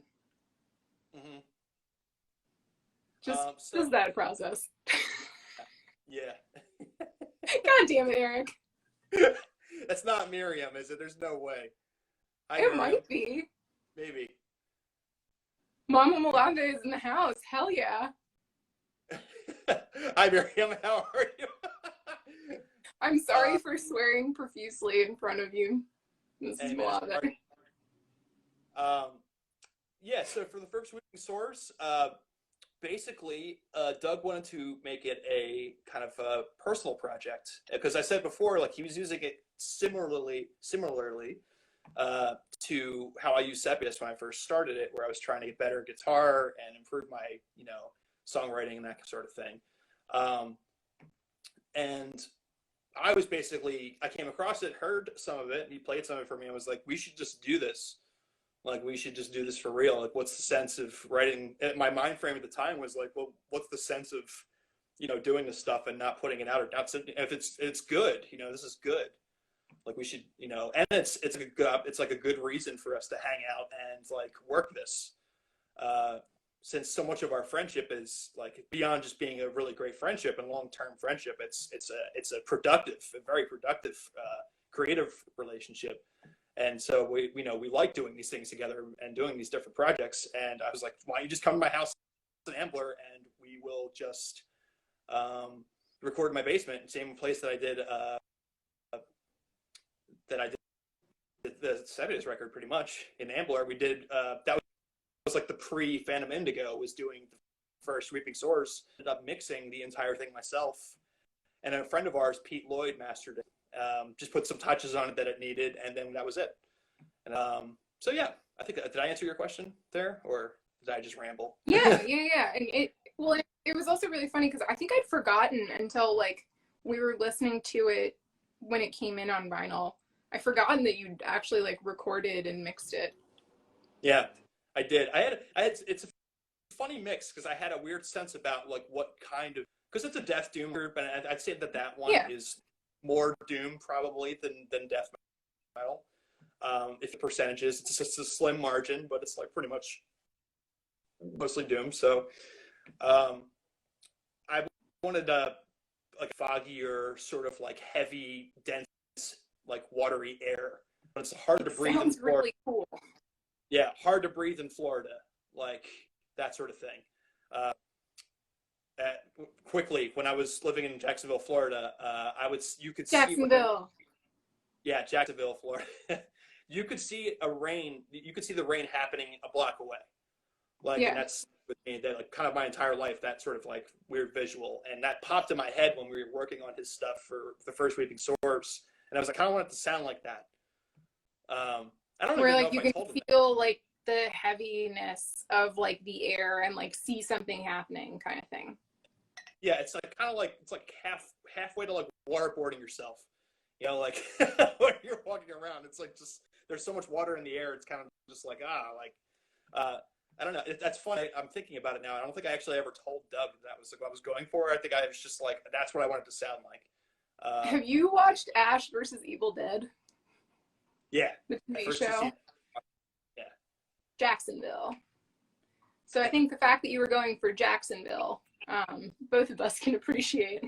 Hmm. Just So is that a process? yeah, God damn it, Eric. that's not Miriam, is it? There's no way. Hi, It Miriam. might be. Maybe. Mama Malanda is in the house. Hell yeah. Hi, Miriam. How are you? I'm sorry for swearing profusely in front of you, Mrs. Hey, man. Malanda. Um, yeah. So for the first Weeping Sores, basically, Doug wanted to make it a kind of a personal project because I said before, like he was using it similarly to how I used Sepius when I first started it, where I was trying to get better at guitar and improve my, songwriting and that sort of thing. And I came across it, heard some of it, and he played some of it for me. I was like, we should just do this. Like, we should just do this for real. Like, what's the sense of writing? My mind frame at the time was like, well, what's the sense of, doing this stuff and not putting it out, or not, if it's good, this is good. Like we should, and it's like a good reason for us to hang out and like work this. Since so much of our friendship is like beyond just being a really great friendship and long-term friendship, it's a very productive, creative relationship. And so we like doing these things together and doing these different projects. And I was like, why don't you just come to my house in Ambler and we will just record in my basement, same place that I did the Sebius record pretty much in Ambler. We did that was like the pre-Phantom Indigo, was doing the first Weeping Sores. Ended up mixing the entire thing myself, and a friend of ours, Pete Lloyd, mastered it. Just put some touches on it that it needed, and then that was it. And so yeah, I think did I answer your question there, or did I just ramble? Yeah. And it was also really funny because I think I'd forgotten until like we were listening to it when it came in on vinyl. I'd forgotten that you'd actually like recorded and mixed it. Yeah, I did. It's a funny mix because I had a weird sense about like what kind of, because it's a death doom group, and I'd say that one is more doom probably than death metal. If the percentages, it's just a slim margin, but it's like pretty much mostly doom. So I wanted like foggier, sort of like heavy, dense, like watery air. But it's hard to breathe. Sounds really cool. Yeah, hard to breathe in Florida, like that sort of thing. Quickly, when I was living in Jacksonville, Florida, you could Jacksonville. Yeah, Jacksonville, Florida. You could see the rain happening a block away. Like, and that's with me, that like kind of my entire life, that sort of like weird visual. And that popped in my head when we were working on his stuff for the first Weeping Sores. And I was like, I kind of want it to sound like that. I don't where even like know if you I told can him feel like the heaviness of like the air and like see something happening kind of thing. Yeah, it's like kind of like it's like halfway to like waterboarding yourself. Like when you're walking around, it's like just there's so much water in the air. It's kind of just like I don't know. That's funny. I'm thinking about it now. I don't think I actually ever told Doug that was like what I was going for. I think I was just like that's what I wanted to sound like. Have you watched Ash versus Evil Dead? Yeah. The TV show. Yeah. Jacksonville. So I think the fact that you were going for Jacksonville, both of us can appreciate.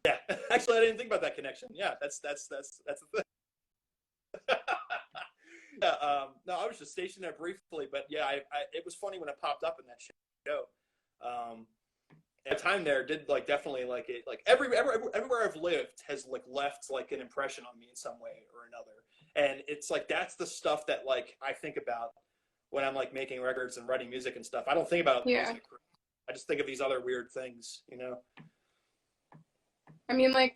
Yeah. Actually, I didn't think about that connection. Yeah, that's the thing. Yeah. No, I was just stationed there briefly, but yeah, it was funny when it popped up in that show. At the time there did like definitely like it like everywhere I've lived has like left like an impression on me in some way or another. And it's like that's the stuff that like I think about when I'm like making records and writing music and stuff. I don't think about music. I just think of these other weird things, I mean, like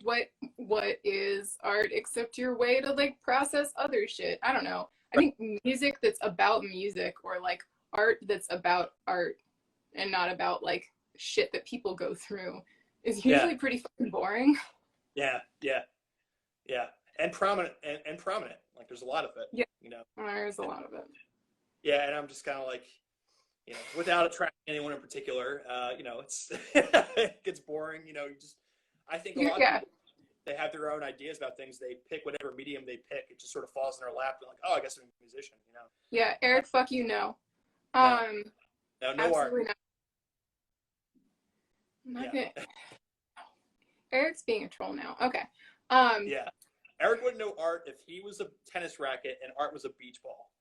what is art except your way to like process other shit? I don't know. I think music that's about music, or like art that's about art and not about like shit that people go through, is usually pretty fucking boring. Yeah. And prominent and prominent. Like there's a lot of it. Yeah. There's a lot of it. Yeah, and I'm just kind of like, without attracting anyone in particular, it's it gets boring. I think a lot of people, they have their own ideas about things. They pick whatever medium they pick. It just sort of falls in their lap. They're like, oh, I guess I'm a musician, you know? Yeah, Eric, fuck you, no. No, no art. Absolutely not. I'm not Yeah. gonna... Eric's being a troll now. Okay. Yeah. Eric wouldn't know art if he was a tennis racket and art was a beach ball.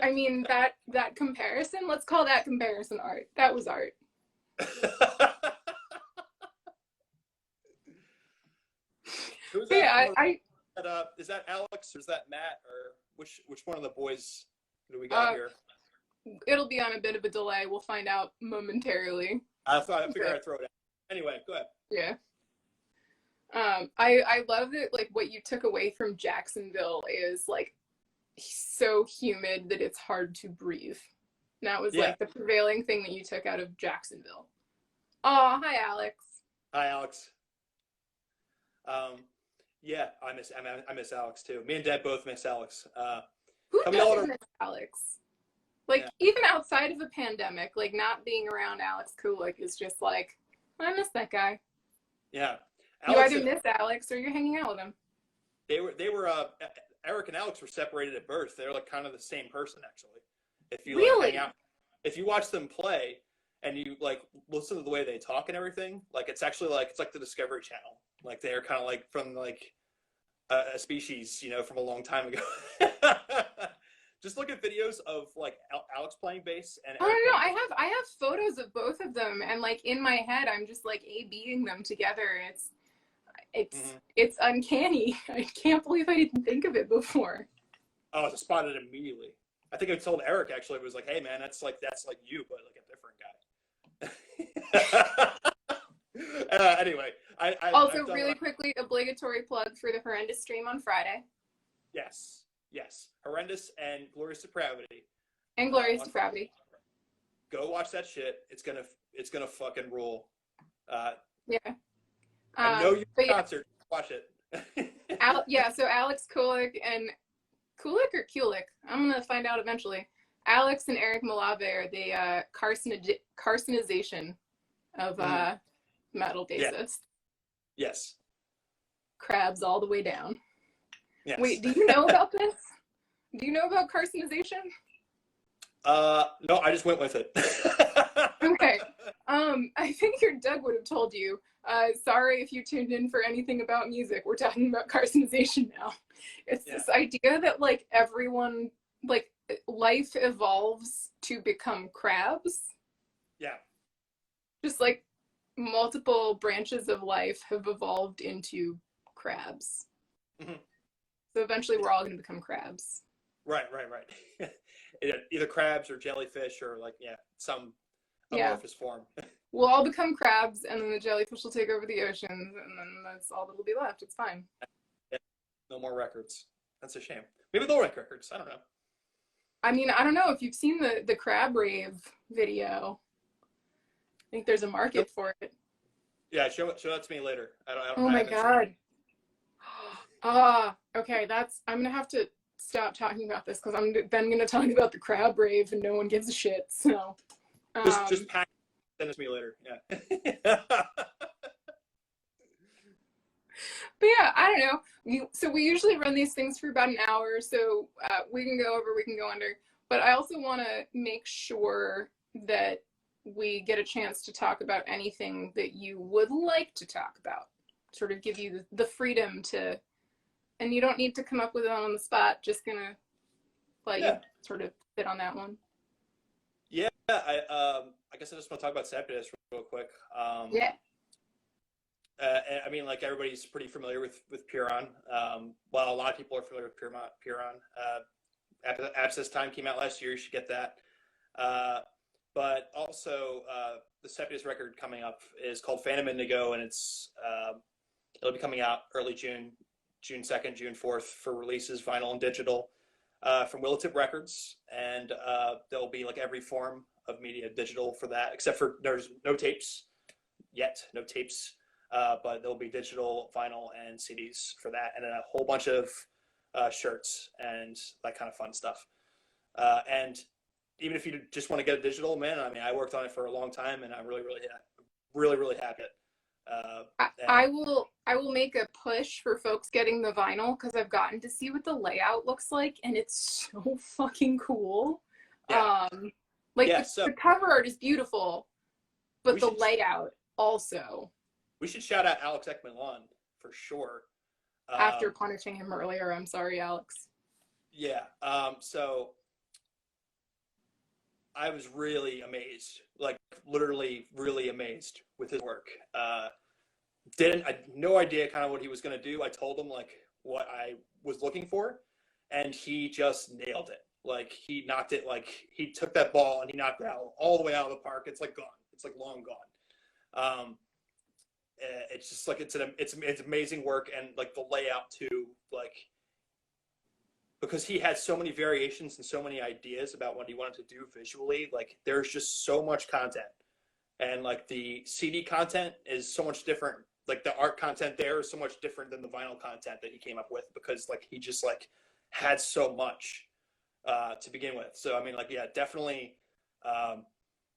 I mean, that comparison, let's call that comparison art. That was art. Who's that? Yeah, is that Alex or is that Matt or which one of the boys do we got here? It'll be on a bit of a delay. We'll find out momentarily. I figured I'd throw it out. Anyway, go ahead. Yeah. I love that, like, what you took away from Jacksonville is, like, so humid that it's hard to breathe. And that was, like, the prevailing thing that you took out of Jacksonville. Oh, hi, Alex. Hi, Alex. Yeah, I miss Alex, too. Me and Deb both miss Alex. Who doesn't miss Alex? Like, even outside of a pandemic, like, not being around Alex Kulik is just like, I miss that guy. Yeah. Alex, you either miss Alex or you're hanging out with him. They were Eric and Alex were separated at birth. They're like kind of the same person, actually. If you really? hang out, if you watch them play and you like listen to the way they talk and everything, like it's actually like it's like the Discovery Channel. Like they're kind of like from like a species, you know, from a long time ago. Just look at videos of like Alex playing bass and Eric. Oh no, I have photos of both of them, and like in my head, I'm just like A-B'ing them together. It's uncanny. I can't believe I didn't think of it before. Oh, I spotted it immediately. I think I told Eric actually. It was like, hey man, that's like you, but like a different guy. Anyway, I also really quickly, obligatory plug for the Horrendous stream on Friday. Yes, Horrendous and Glorious Depravity. And Glorious Depravity. Go watch that shit. It's gonna fucking rule. Yeah. I know you're concert. Watch it. So Alex Kulik and Kulik or Kulik? I'm gonna find out eventually. Alex and Eric Malave are the carcinization of metal bassists. Yes. Crabs all the way down. Yes. Wait, do you know about this? Do you know about carcinization? No, I just went with it. Okay. I think your Doug would have told you. Sorry if you tuned in for anything about music. We're talking about carcinization now. It's this idea that like everyone, like life evolves to become crabs. Yeah. Just like multiple branches of life have evolved into crabs. Mm-hmm. So eventually we're all going to become crabs. Right. Either crabs or jellyfish or like, some amorphous form. We'll all become crabs and then the jellyfish will take over the oceans and then that's all that will be left. It's fine. Yeah. No more records. That's a shame. Maybe they'll write records. I don't know. I mean, I don't know if you've seen the crab rave video. I think there's a market for it. Yeah, show that to me later. Oh my God. Okay, I'm gonna have to stop talking about this because I'm then gonna talk about the crab rave and no one gives a shit. So just pack send it to me later. Yeah. But yeah, I don't know. So we usually run these things for about an hour, so we can go over, we can go under. But I also want to make sure that we get a chance to talk about anything that you would like to talk about. Sort of give you the freedom to, and you don't need to come up with it on the spot. Just gonna let you sort of sit on that one. Yeah, I guess I just want to talk about Vitus real quick. I mean, like everybody's pretty familiar with Pyrrhon. Well, a lot of people are familiar with Pyrrhon. Abscess Time came out last year. You should get that. But also, the Vitus record coming up is called Phantom Indigo, and it'll be coming out early June 2nd, June 4th for releases, vinyl and digital, from Willowtip Records. And there'll be like every form of media digital for that, except for there's no tapes yet, no tapes. But there'll be digital, vinyl, and CDs for that, and then a whole bunch of shirts and that kind of fun stuff. And even if you just want to get a digital, man, I mean, I worked on it for a long time, and I'm really happy. I will make a push for folks getting the vinyl because I've gotten to see what the layout looks like, and it's so fucking cool. Yeah. Like Yeah, the cover art is beautiful, but the should, layout also. we should shout out Alex Ekman-Lawn for sure. After punishing him earlier, I'm sorry, Alex. Yeah. So I was really amazed, like literally really amazed with his work. I had no idea kind of what he was going to do. I told him like what I was looking for, and he just nailed it. Like he knocked it, like he took that ball and he knocked it out all the way out of the park. It's like gone. It's like long gone. It's just like it's amazing work, and like the layout too, like because he had so many variations and so many ideas about what he wanted to do visually. Like there's just so much content, and like the CD content is so much different. Like the art content there is so much different than the vinyl content that he came up with, because like he just like had so much to begin with. So I mean, like yeah, definitely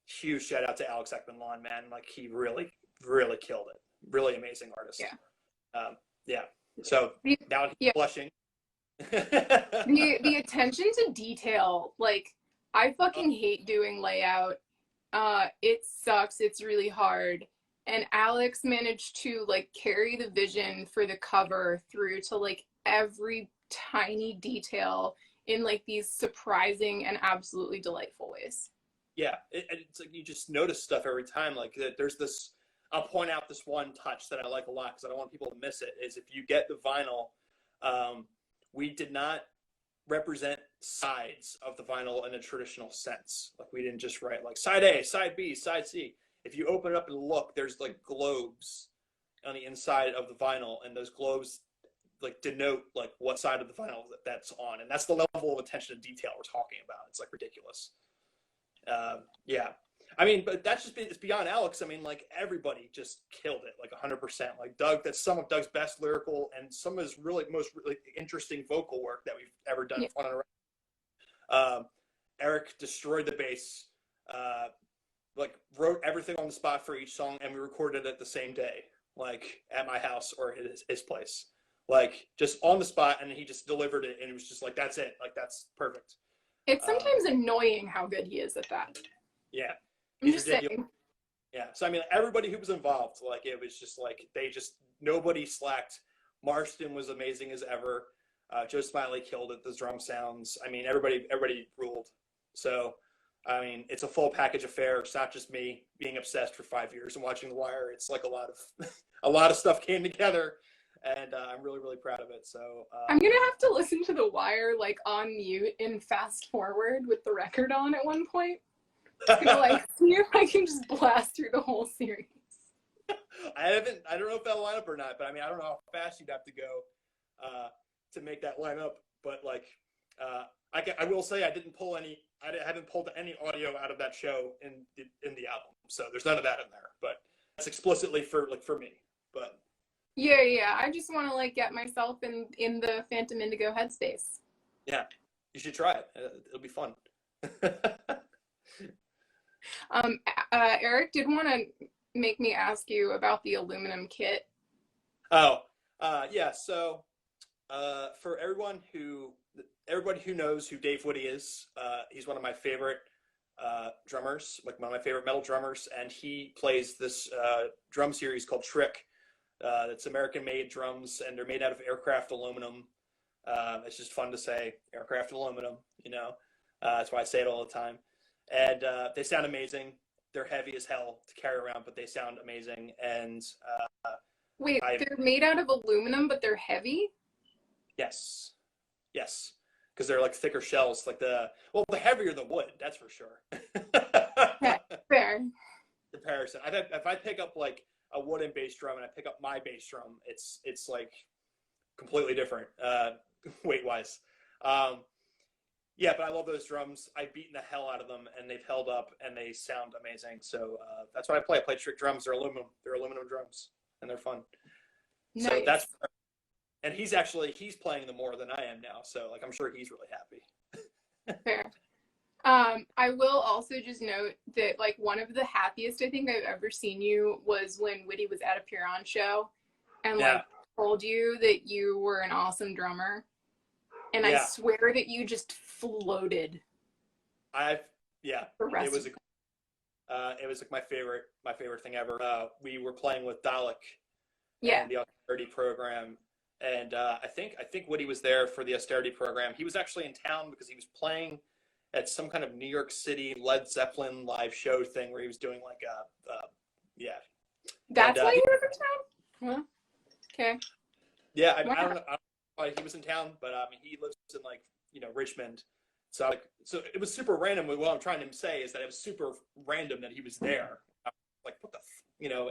huge shout out to Alex Ekman-Lawn, man. Like he really killed it. Really amazing artist. Yeah. Yeah. So now he's blushing. The attention to detail, like I fucking hate doing layout. It sucks. It's really hard. And Alex managed to like carry the vision for the cover through to like every tiny detail in like these surprising and absolutely delightful ways. Yeah, it's like you just notice stuff every time. Like there's this, I'll point out this one touch that I like a lot because I don't want people to miss it. Is if you get the vinyl, we did not represent sides of the vinyl in a traditional sense. Like we didn't just write like side A, side B, side C. If you open it up and look, there's like globes on the inside of the vinyl, and those globes like denote like what side of the vinyl that's on, and that's the level of attention to detail we're talking about. It's like ridiculous. Yeah, I mean, but that's just it's beyond Alex. I mean, like everybody just killed it, like 100%. Like Doug, that's some of Doug's best lyrical and some of his most really interesting vocal work that we've ever done. On and around. Eric destroyed the bass. Like wrote everything on the spot for each song, and we recorded it the same day, like at my house or his place, like just on the spot, and he just delivered it, and it was just like that's it, like that's perfect. It's sometimes annoying how good he is at that. Yeah, I'm just saying. Yeah, so I mean, everybody who was involved, like it was just like nobody slacked. Marston was amazing as ever. Joe Smiley killed it. The drum sounds. I mean, everybody ruled. So, I mean, it's a full package affair. It's not just me being obsessed for 5 years and watching The Wire. It's like a lot of stuff came together, and I'm really proud of it. So I'm gonna have to listen to The Wire like on mute and fast forward with the record on at one point. I'm gonna like see if I can just blast through the whole series. I don't know if that'll line up or not, but I mean, I don't know how fast you'd have to go to make that line up. But like, I will say I haven't pulled any audio out of that show in the album, so there's none of that in there. But that's explicitly for me. But yeah, I just want to like get myself in the Phantom Indigo headspace. Yeah, you should try it. It'll be fun. Eric did want to make me ask you about the aluminum kit. Oh, yeah. So, for everybody who knows who Dave Woody is, he's one of my favorite drummers, like one of my favorite metal drummers, and he plays this drum series called Trick. It's American-made drums, and they're made out of aircraft aluminum. It's just fun to say, aircraft aluminum. You know, that's why I say it all the time. And they sound amazing. They're heavy as hell to carry around, but they sound amazing. And wait, they're made out of aluminum, but they're heavy? Yes, because they're like thicker shells. Like the heavier the wood, that's for sure. Yeah, fair comparison. If I pick up like a wooden bass drum and I pick up my bass drum, it's like completely different weight wise. Yeah, but I love those drums. I've beaten the hell out of them, and they've held up, and they sound amazing. So that's what I play. I play Trick drums. They're aluminum. They're aluminum drums, and they're fun. Nice. So that's, and he's playing them more than I am now. So like I'm sure he's really happy. Fair. I will also just note that like one of the happiest I think I've ever seen you was when Whitty was at a Pyrrhon show and like told you that you were an awesome drummer. And I swear that you just floated. It was like my favorite thing ever. We were playing with Dalek and the austerity program, and I think Woody was there for the austerity program. He was actually in town because he was playing at some kind of New York City Led Zeppelin live show thing where he was doing like That's why he was in town? Well, okay. Yeah, I don't know why he was in town, but I mean he lives in like, Richmond. So it was super random. What I'm trying to say is that it was super random that he was there. I was like, what the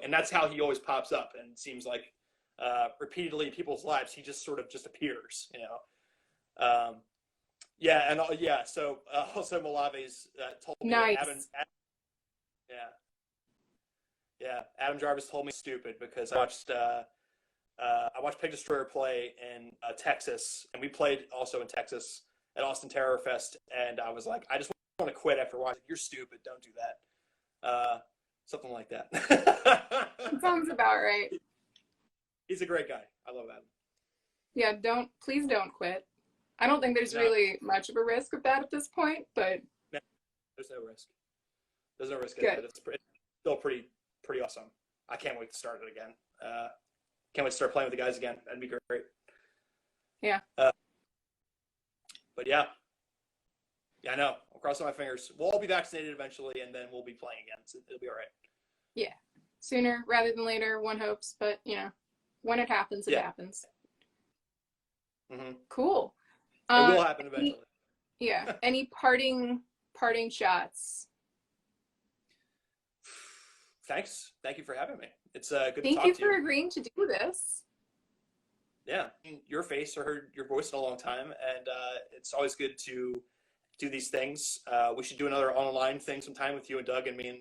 and that's how he always pops up and seems like repeatedly in people's lives he just sort of just appears, So also Malave's told me Adam Jarvis told me stupid because I watched Pig Destroyer play in Texas, and we played also in Texas at Austin Terror Fest, and I was like, I just want to quit after watching. You're stupid. Don't do that. Something like that. Sounds about right. He's a great guy. I love Adam. Yeah, please don't quit. I don't think there's really much of a risk of that at this point, but no, there's no risk. There's no risk of it. It's still pretty awesome. I can't wait to start it again. Can't wait to start playing with the guys again. That'd be great. Yeah. But yeah, I know. I'm crossing my fingers. We'll all be vaccinated eventually, and then we'll be playing again. So it'll be all right. Yeah. Sooner rather than later, one hopes. But, when it happens, it happens. Mm-hmm. Cool. It will happen eventually. Yeah. Any parting shots? Thanks. Thank you for having me. It's good to talk to you. Thank you for agreeing to do this. Yeah, your face or heard your voice in a long time, and it's always good to do these things. We should do another online thing sometime with you and Doug and me and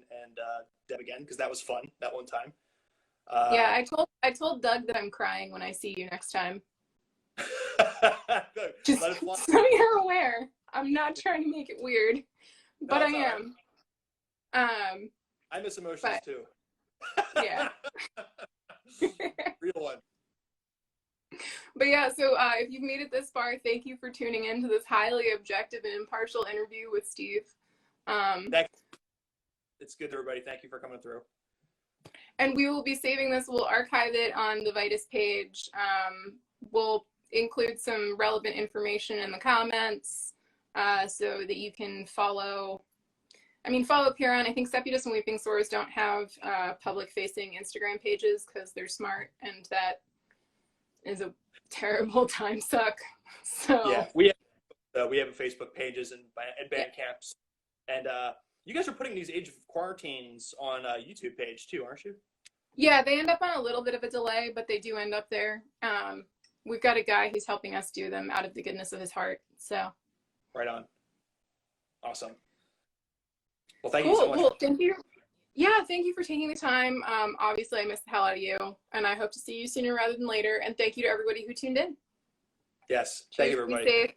Deb again, because that was fun that one time. Yeah, I told Doug that I'm crying when I see you next time. Just so you're aware. I'm not trying to make it weird, but I am. Right. I miss emotions too. Yeah. Real one. But yeah, so if you've made it this far, thank you for tuning in to this highly objective and impartial interview with Steve. It's good, everybody. Thank you for coming through. And we will be saving this. We'll archive it on the Vitus page. We'll include some relevant information in the comments so that you can follow Pyrrhon. I think Vitus and Weeping Sores don't have public-facing Instagram pages because they're smart, and that is a terrible time suck. So yeah, we have Facebook pages and band camps, and you guys are putting these Age of Quarantines on a YouTube page too, aren't you? Yeah, they end up on a little bit of a delay, but they do end up there. We've got a guy who's helping us do them out of the goodness of his heart. So right on. Awesome. Well, thank you so much. Well, thank you. Yeah, thank you for taking the time. Obviously, I missed the hell out of you, and I hope to see you sooner rather than later. And thank you to everybody who tuned in. Yes, thank you, everybody. Be safe.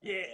Yeah.